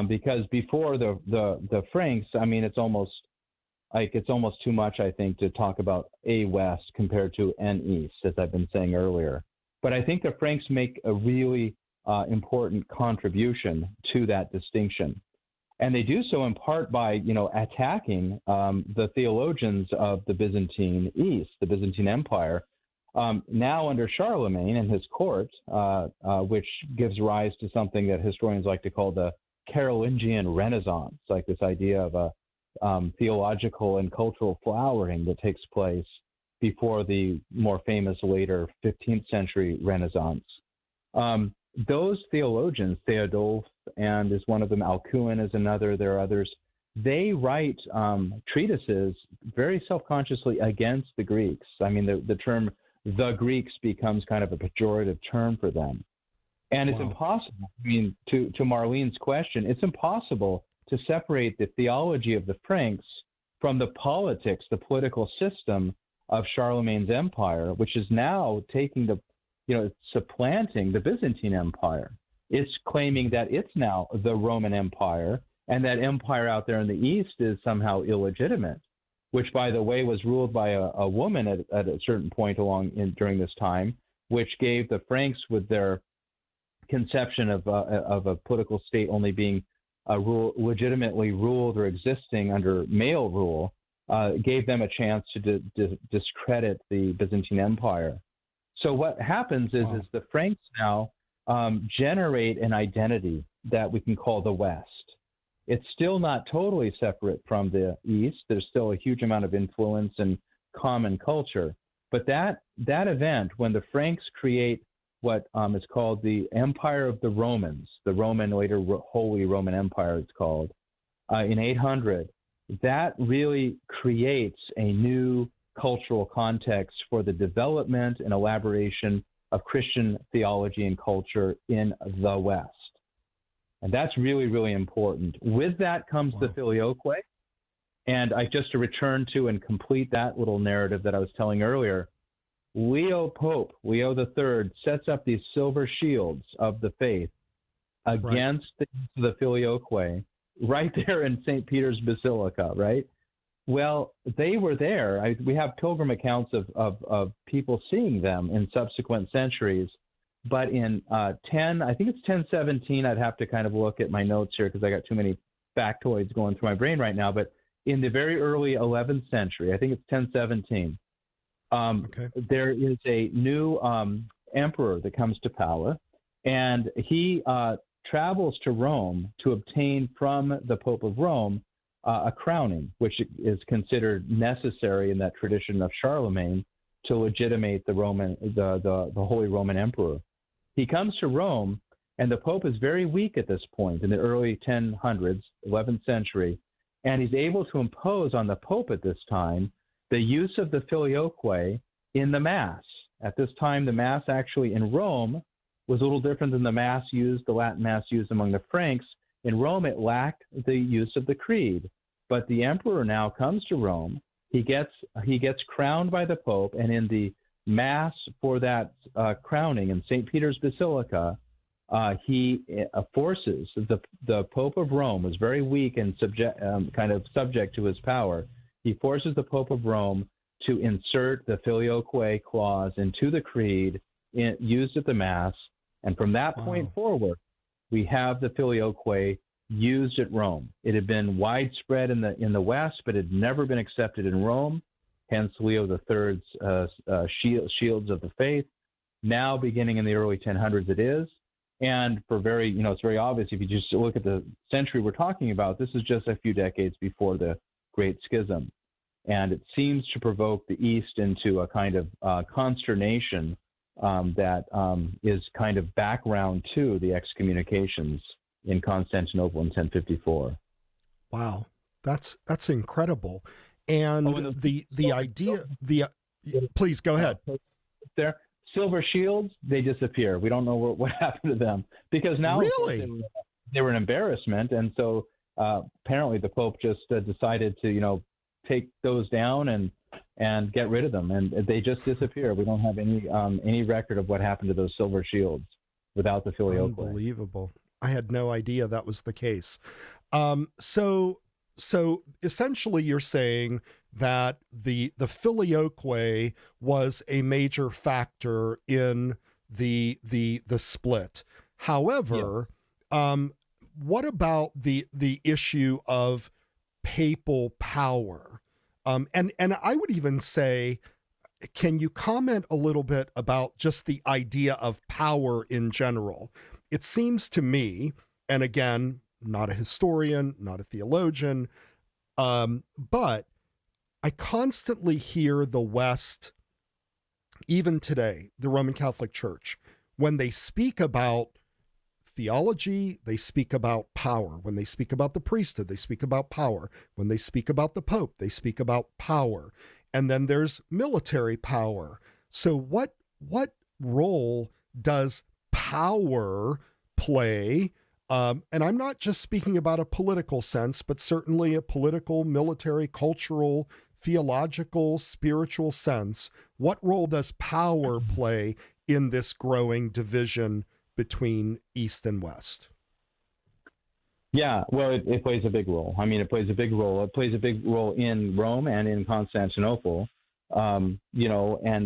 because before the Franks, I mean, it's almost too much, I think, to talk about a West compared to an East, as I've been saying earlier. But I think the Franks make a really important contribution to that distinction. And they do so in part by, attacking the theologians of the Byzantine East, the Byzantine Empire, now under Charlemagne and his court, which gives rise to something that historians like to call the Carolingian Renaissance, like this idea of a theological and cultural flowering that takes place before the more famous later 15th century Renaissance. Those theologians, Theodulf and is one of them, Alcuin is another, there are others, they write treatises very self-consciously against the Greeks. I mean, the term the Greeks becomes kind of a pejorative term for them. And it's impossible, I mean, to Marlene's question, it's impossible to separate the theology of the Franks from the politics, the political system of Charlemagne's empire, which is now taking supplanting the Byzantine Empire. It's claiming that it's now the Roman Empire, and that empire out there in the East is somehow illegitimate, which, by the way, was ruled by a woman at a certain point during this time, which gave the Franks, with their conception of a political state only being legitimately ruled or existing under male rule, gave them a chance to discredit the Byzantine Empire. So what happens is the Franks now generate an identity that we can call the West. It's still not totally separate from the East. There's still a huge amount of influence and common culture. But that event, when the Franks create what is called the Empire of the Romans, the Roman, later Holy Roman Empire it's called, in 800, that really creates a new cultural context for the development and elaboration of Christian theology and culture in the West. And that's really, really important. With that comes the Filioque. And just to return to and complete that little narrative that I was telling earlier, Pope Leo III sets up these silver shields of the faith against the Filioque right there in St. Peter's Basilica, right? Well, they were there. We have pilgrim accounts of people seeing them in subsequent centuries. But in I think it's 1017, I'd have to kind of look at my notes here because I got too many factoids going through my brain right now. But in the very early 11th century, I think it's 1017, there is a new emperor that comes to power, and he travels to Rome to obtain from the Pope of Rome a crowning, which is considered necessary in that tradition of Charlemagne to legitimate the Holy Roman Emperor. He comes to Rome, and the Pope is very weak at this point in the early 1000s, 11th century, and he's able to impose on the Pope at this time the use of the Filioque in the Mass. At this time, the Mass actually in Rome was a little different than the Latin Mass used among the Franks. In Rome, it lacked the use of the Creed. But the emperor now comes to Rome. He gets crowned by the Pope, and in the Mass for that crowning in St. Peter's Basilica, he forces the Pope of Rome, was very weak and subject to his power. He forces the Pope of Rome to insert the Filioque clause into the creed used at the Mass, and from that point forward, we have the Filioque used at Rome. It had been widespread in the West, but had never been accepted in Rome. Hence Leo III's shields of the faith. Now, beginning in the early 1000s, it is. And for it's very obvious if you just look at the century we're talking about, this is just a few decades before the Great Schism. And it seems to provoke the East into a kind of consternation that is kind of background to the excommunications in Constantinople in 1054. Wow, that's incredible. And the idea, please go ahead. There, silver shields, they disappear. We don't know what happened to them because now really they were an embarrassment, and so apparently the Pope just decided to take those down and get rid of them, and they just disappear. We don't have any record of what happened to those silver shields without the Filioque. Unbelievable. I had no idea that was the case. So essentially you're saying that the Filioque was a major factor in the split. However, what about the issue of papal power? And I would even say, can you comment a little bit about just the idea of power in general? It seems to me, and again, not a historian, not a theologian, but I constantly hear the West, even today, the Roman Catholic Church, when they speak about theology, they speak about power. When they speak about the priesthood, they speak about power. When they speak about the Pope, they speak about power. And then there's military power. So what role does power play? And I'm not just speaking about a political sense, but certainly a political, military, cultural, theological, spiritual sense. What role does power play in this growing division between East and West? Yeah, well, it plays a big role. I mean, it plays a big role. It plays a big role in Rome and in Constantinople. And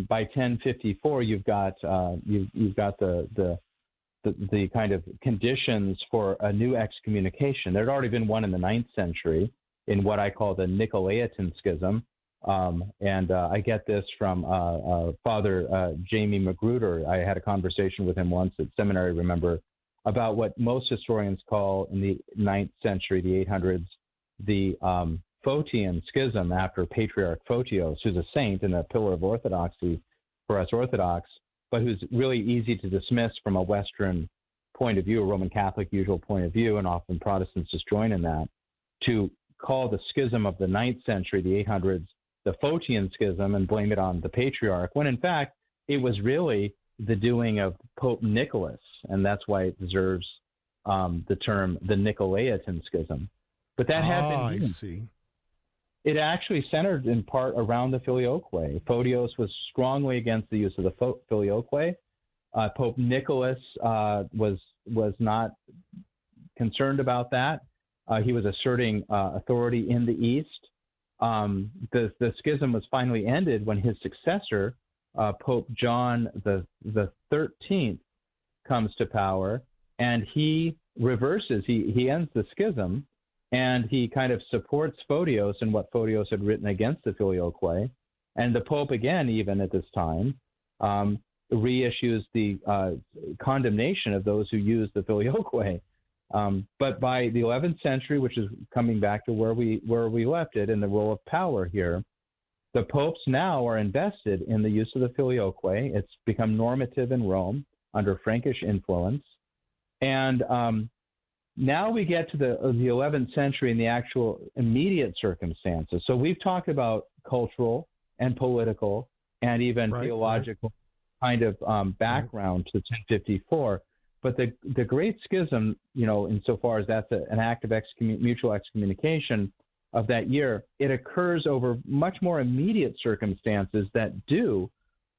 by 1054, you've got the kind of conditions for a new excommunication. There had already been one in the 9th century in what I call the Nicolaitan Schism. I get this from Father Jamie Magruder. I had a conversation with him once at seminary, remember, about what most historians call in the 9th century, the 800s, the Photian Schism after Patriarch Photios, who's a saint and a pillar of orthodoxy for us Orthodox, but who's really easy to dismiss from a Western point of view, a Roman Catholic usual point of view, and often Protestants just join in that, to call the schism of the 9th century, the 800s, the Photian Schism and blame it on the Patriarch, when in fact it was really the doing of Pope Nicholas, and that's why it deserves the term the Nicolaitan Schism. But that had been I see. It actually centered in part around the Filioque. Photios was strongly against the use of the Filioque. Pope Nicholas was not concerned about that. He was asserting authority in the East. The schism was finally ended when his successor, Pope John the 13th, comes to power, and he reverses. He ends the schism, and he kind of supports Photios and what Photios had written against the Filioque. And the Pope, again, even at this time, reissues the condemnation of those who use the Filioque. But by the 11th century, which is coming back to where we left it in the role of power here, the popes now are invested in the use of the Filioque. It's become normative in Rome under Frankish influence. And now we get to the 11th century and the actual immediate circumstances. So we've talked about cultural and political and even theological kind of background to 1054. But the Great Schism, insofar as that's an act of mutual excommunication of that year, it occurs over much more immediate circumstances that do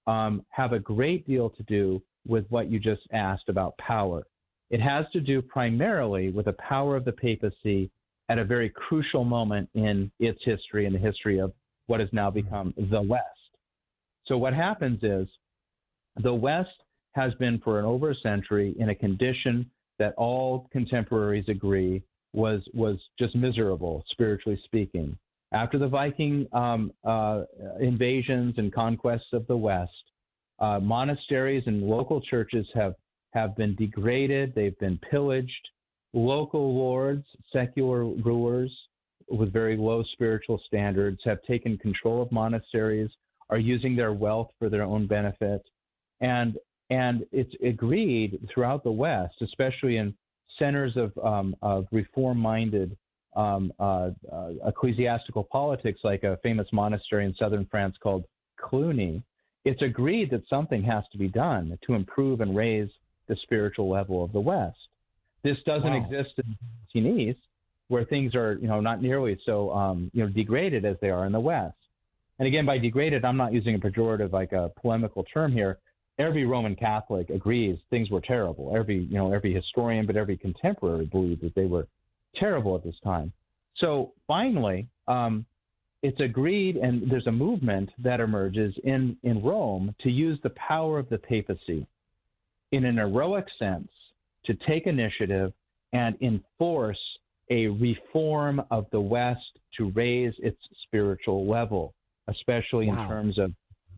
have a great deal to do with what you just asked about power. It has to do primarily with the power of the papacy at a very crucial moment in its history and the history of what has now become the West. So what happens is the West has been for over a century in a condition that all contemporaries agree was just miserable, spiritually speaking. After the Viking invasions and conquests of the West, monasteries and local churches have been degraded. They've been pillaged. Local lords, secular rulers with very low spiritual standards have taken control of monasteries, are using their wealth for their own benefit. And it's agreed throughout the West, especially in centers of reform-minded ecclesiastical politics, like a famous monastery in southern France called Cluny. It's agreed that something has to be done to improve and raise the spiritual level of the West. This doesn't exist in the East, where things are, not nearly so, degraded as they are in the West. And again, by degraded, I'm not using a pejorative, like a polemical term here. Every Roman Catholic agrees things were terrible. Every historian, but every contemporary believed that they were terrible at this time. So finally, it's agreed, and there's a movement that emerges in Rome to use the power of the papacy in an heroic sense to take initiative and enforce a reform of the West to raise its spiritual level, especially in terms of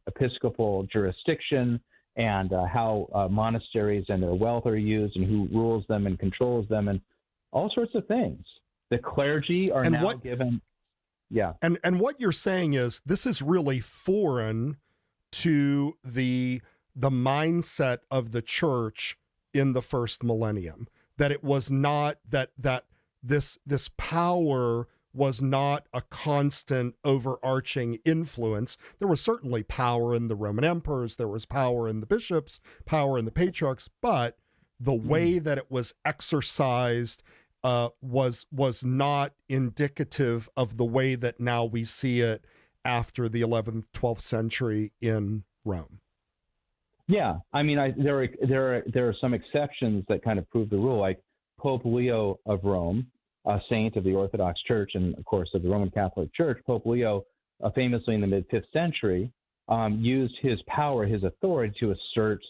episcopal jurisdiction and how monasteries and their wealth are used and who rules them and controls them and all sorts of things. The clergy are now given... Yeah. And what you're saying is this is really foreign to the mindset of the church in the first millennium, that it was not that this power was not a constant overarching influence. There was certainly power in the Roman emperors, there was power in the bishops, power in the patriarchs, but the way that it was exercised was not indicative of the way that now we see it after the 11th, 12th century in Rome. Yeah, I mean, there are some exceptions that kind of prove the rule, like Pope Leo of Rome, a saint of the Orthodox Church and, of course, of the Roman Catholic Church. Pope Leo, famously in the mid-5th century, used his power, his authority to assert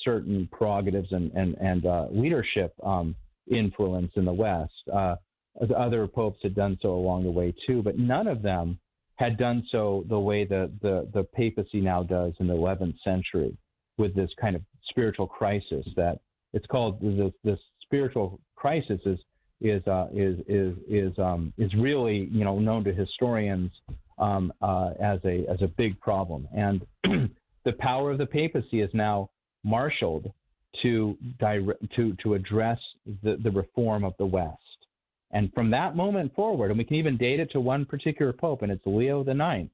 certain prerogatives and leadership influence in the West. Other popes had done so along the way too, but none of them had done so the way the papacy now does in the 11th century, with this kind of spiritual crisis that it's called. This spiritual crisis is really known to historians as a big problem, and the power of the papacy is now marshaled to address the reform of the West. And from that moment forward, and we can even date it to one particular pope, and it's Leo the Ninth.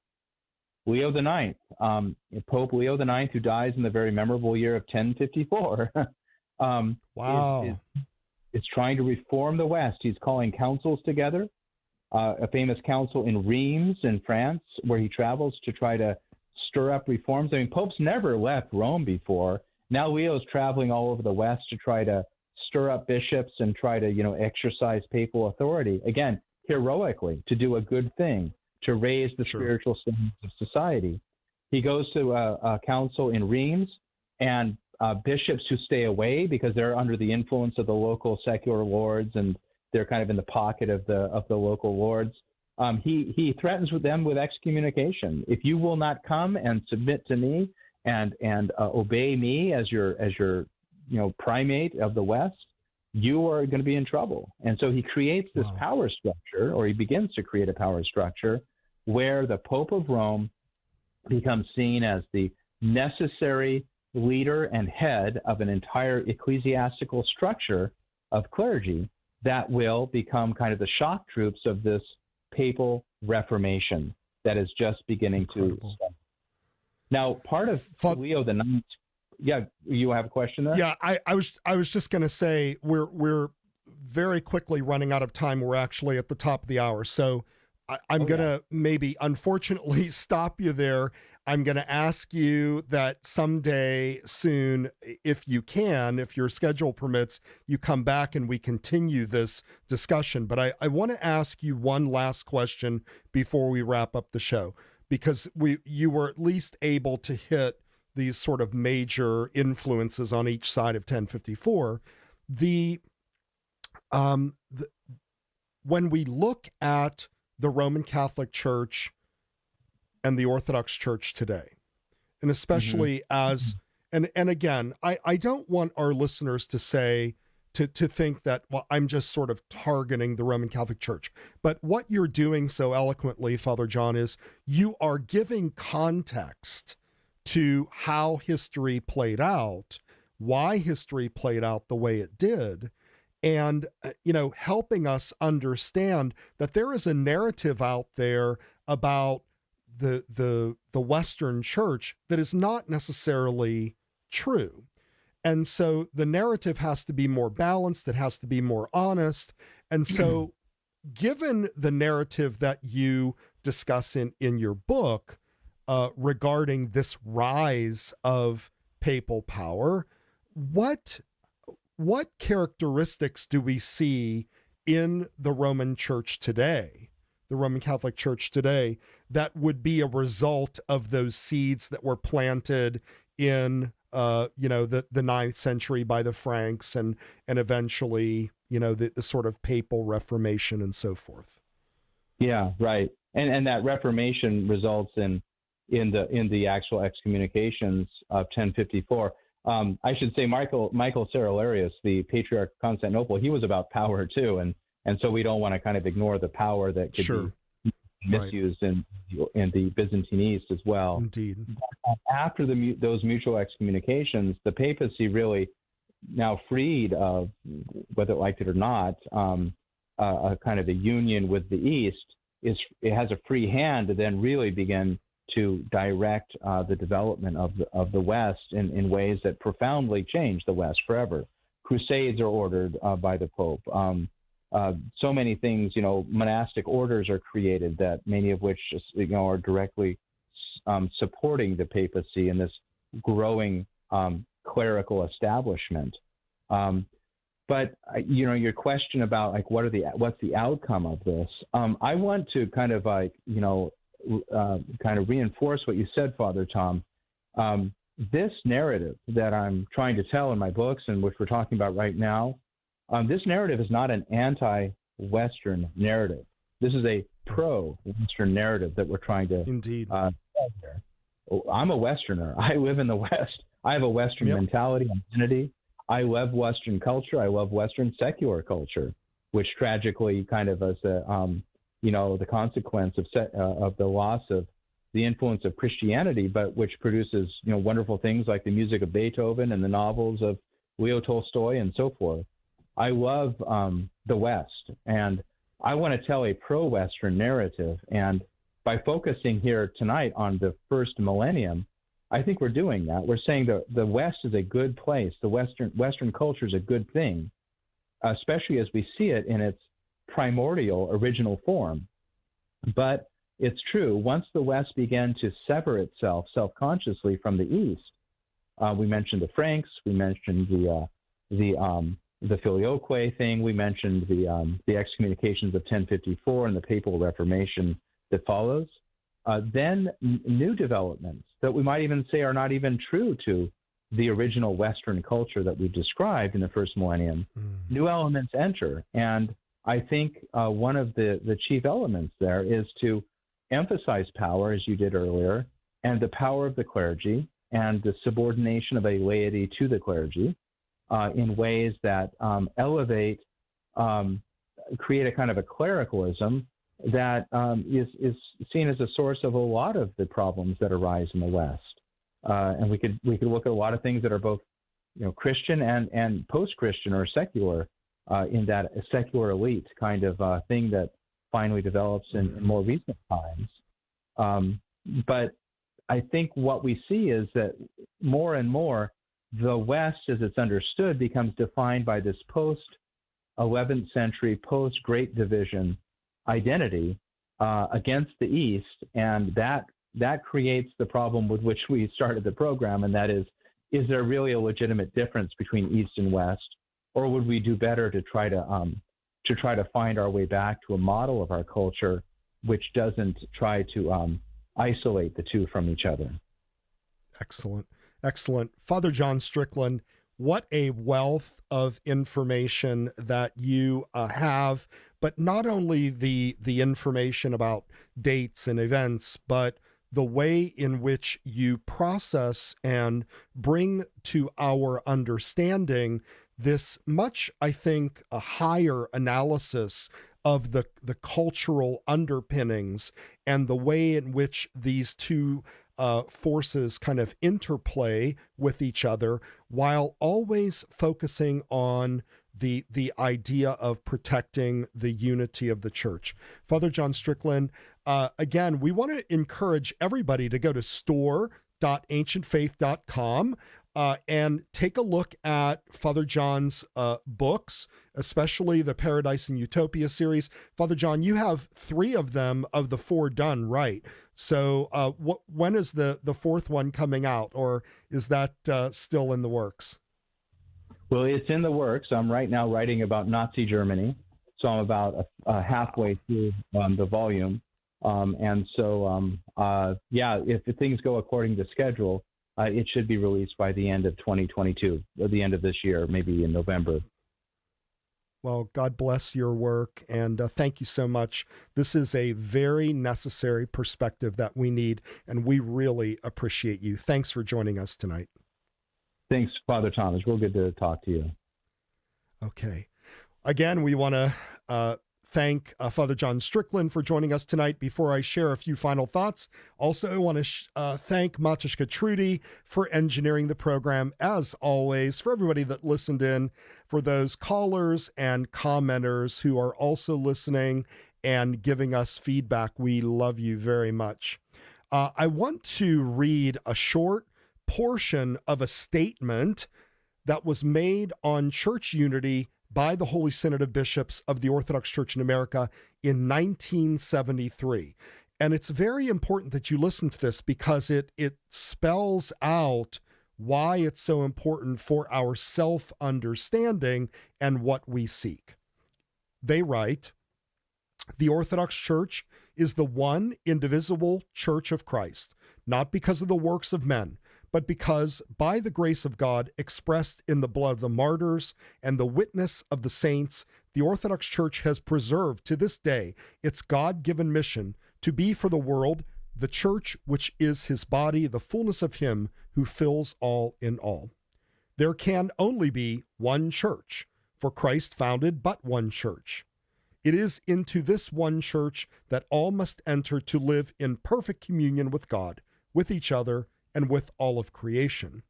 Pope Leo the Ninth, who dies in the very memorable year of 1054, is trying to reform the West. He's calling councils together, a famous council in Reims in France, where he travels to try to stir up reforms. I mean, popes never left Rome before. Now Leo's traveling all over the West to try to stir up bishops and try to, exercise papal authority, again, heroically, to do a good thing, to raise the spiritual standards of society. He goes to a council in Reims, and bishops who stay away because they're under the influence of the local secular lords and they're kind of in the pocket of the local lords. He threatens with them with excommunication. If you will not come and submit to me and obey me as your primate of the West, you are going to be in trouble. And so he creates this power structure, or he begins to create a power structure, where the Pope of Rome becomes seen as the necessary leader and head of an entire ecclesiastical structure of clergy that will become kind of the shock troops of this papal reformation that is just beginning to start. Now, part of Leo the Ninth. Yeah, you have a question there? Yeah, I was just going to say we're very quickly running out of time. We're actually at the top of the hour, so I'm going to maybe unfortunately stop you there. I'm going to ask you that someday soon, if you can, if your schedule permits, you come back and we continue this discussion. But I want to ask you one last question before we wrap up the show, because you were at least able to hit these sort of major influences on each side of 1054. When we look at the Roman Catholic Church and the Orthodox Church today, and especially as, and again, I don't want our listeners to say, to think that, well, I'm just sort of targeting the Roman Catholic Church. But what you're doing so eloquently, Father John, is you are giving context to how history played out, why history played out the way it did, and, helping us understand that there is a narrative out there about the Western Church that is not necessarily true. And so the narrative has to be more balanced, it has to be more honest. And so given the narrative that you discuss in your book regarding this rise of papal power, what characteristics do we see in the Roman Church today, the Roman Catholic Church today, that would be a result of those seeds that were planted in, the 9th century by the Franks and eventually, the sort of papal Reformation and so forth? Yeah, right. And that Reformation results in the actual excommunications of 1054. I should say Michael Cerularius, the Patriarch of Constantinople, he was about power too, and so we don't want to kind of ignore the power that could be misused in the Byzantine East as well. Indeed. After those mutual excommunications, the papacy really now freed of, whether it liked it or not, a kind of a union with the East. It has a free hand to then really begin to direct the development of the West in ways that profoundly change the West forever. Crusades are ordered by the Pope. So many things, monastic orders are created, that many of which, are directly supporting the papacy in this growing clerical establishment. But your question about what's the outcome of this? I want to kind of reinforce what you said, Father Tom. This narrative that I'm trying to tell in my books, and which we're talking about right now, this narrative is not an anti-Western narrative. This is a pro-Western narrative that we're trying to tell here. I'm a Westerner. I live in the West. I have a Western mentality, identity. I love Western culture. I love Western secular culture, which tragically kind of as the consequence of the loss of the influence of Christianity, but which produces, wonderful things like the music of Beethoven and the novels of Leo Tolstoy and so forth. I love the West, and I want to tell a pro-Western narrative. And by focusing here tonight on the First Millennium, I think we're doing that. We're saying that the West is a good place. The Western culture is a good thing, especially as we see it in its primordial original form. But it's true, once the West began to sever itself self-consciously from the East, we mentioned the Franks, we mentioned the Filioque thing, we mentioned the excommunications of 1054 and the papal Reformation that follows. Then new developments that we might even say are not even true to the original Western culture that we've described in the First Millennium. New elements enter, and I think one of the chief elements there is to emphasize power, as you did earlier, and the power of the clergy and the subordination of a laity to the clergy in ways that elevate, create a kind of a clericalism that is seen as a source of a lot of the problems that arise in the West. And we could look at a lot of things that are both, Christian and post-Christian or secular, in that secular elite kind of thing that finally develops in more recent times. But I think what we see is that more and more the West, as it's understood, becomes defined by this post-11th century, post-Great Division identity against the East, and that that creates the problem with which we started the program, and that is there really a legitimate difference between East and West, or would we do better to try to find our way back to a model of our culture which doesn't try to isolate the two from each other? Excellent. Excellent. Father John Strickland, what a wealth of information that you have, but not only the information about dates and events, but the way in which you process and bring to our understanding this much, I think, a higher analysis of the cultural underpinnings and the way in which these two forces kind of interplay with each other, while always focusing on the idea of protecting the unity of the church. Father John Strickland, again, we want to encourage everybody to go to store.ancientfaith.com and take a look at Father John's books, especially the Paradise and Utopia series. Father John, you have 3 of them of the 4 done, right? So when is the 4th one coming out, or is that still in the works? Well, it's in the works. I'm right now writing about Nazi Germany, so I'm about halfway through the volume. And so, if things go according to schedule, it should be released by the end of 2022, or the end of this year, maybe in November. Well, God bless your work, and thank you so much. This is a very necessary perspective that we need, and we really appreciate you. Thanks for joining us tonight. Thanks, Father Thomas. Real good to talk to you. Okay. Again, we want to thank Father John Strickland for joining us tonight. Before I share a few final thoughts, also I want to thank Matushka Trudy for engineering the program, as always, for everybody that listened in, for those callers and commenters who are also listening and giving us feedback. We love you very much. I want to read a short portion of a statement that was made on church unity by the Holy Synod of Bishops of the Orthodox Church in America in 1973. And it's very important that you listen to this, because it spells out why it's so important for our self-understanding and what we seek. They write, "The Orthodox Church is the one indivisible Church of Christ, not because of the works of men, but because by the grace of God expressed in the blood of the martyrs and the witness of the saints, the Orthodox Church has preserved to this day its God-given mission to be for the world the church which is his body, the fullness of him who fills all in all. There can only be one church, for Christ founded but one church. It is into this one church that all must enter to live in perfect communion with God, with each other, and with all of creation.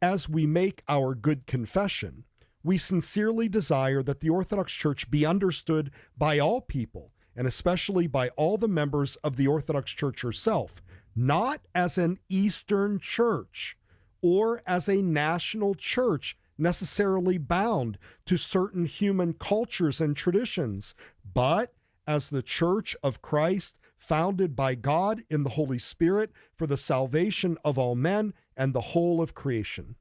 As we make our good confession, we sincerely desire that the Orthodox Church be understood by all people, and especially by all the members of the Orthodox Church herself, not as an Eastern church or as a national church necessarily bound to certain human cultures and traditions, but as the Church of Christ, founded by God in the Holy Spirit for the salvation of all men and the whole of creation.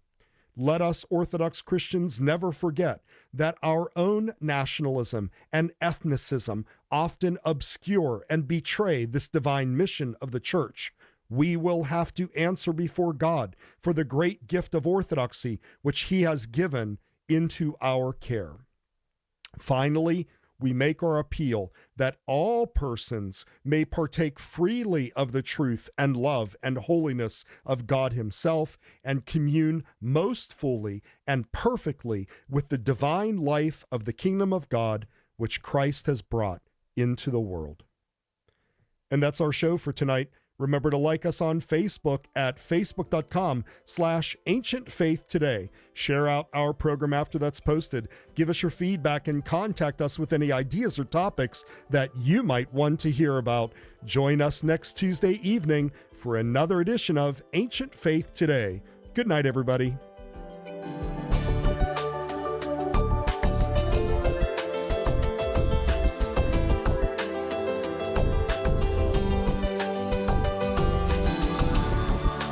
Let us Orthodox Christians never forget that our own nationalism and ethnicism often obscure and betray this divine mission of the Church. We will have to answer before God for the great gift of orthodoxy which he has given into our care. Finally, we make our appeal that all persons may partake freely of the truth and love and holiness of God himself, and commune most fully and perfectly with the divine life of the kingdom of God, which Christ has brought into the world. And that's our show for tonight. Remember to like us on Facebook at facebook.com/ancientfaithtoday. Share out our program after that's posted. Give us your feedback and contact us with any ideas or topics that you might want to hear about. Join us next Tuesday evening for another edition of Ancient Faith Today. Good night, everybody.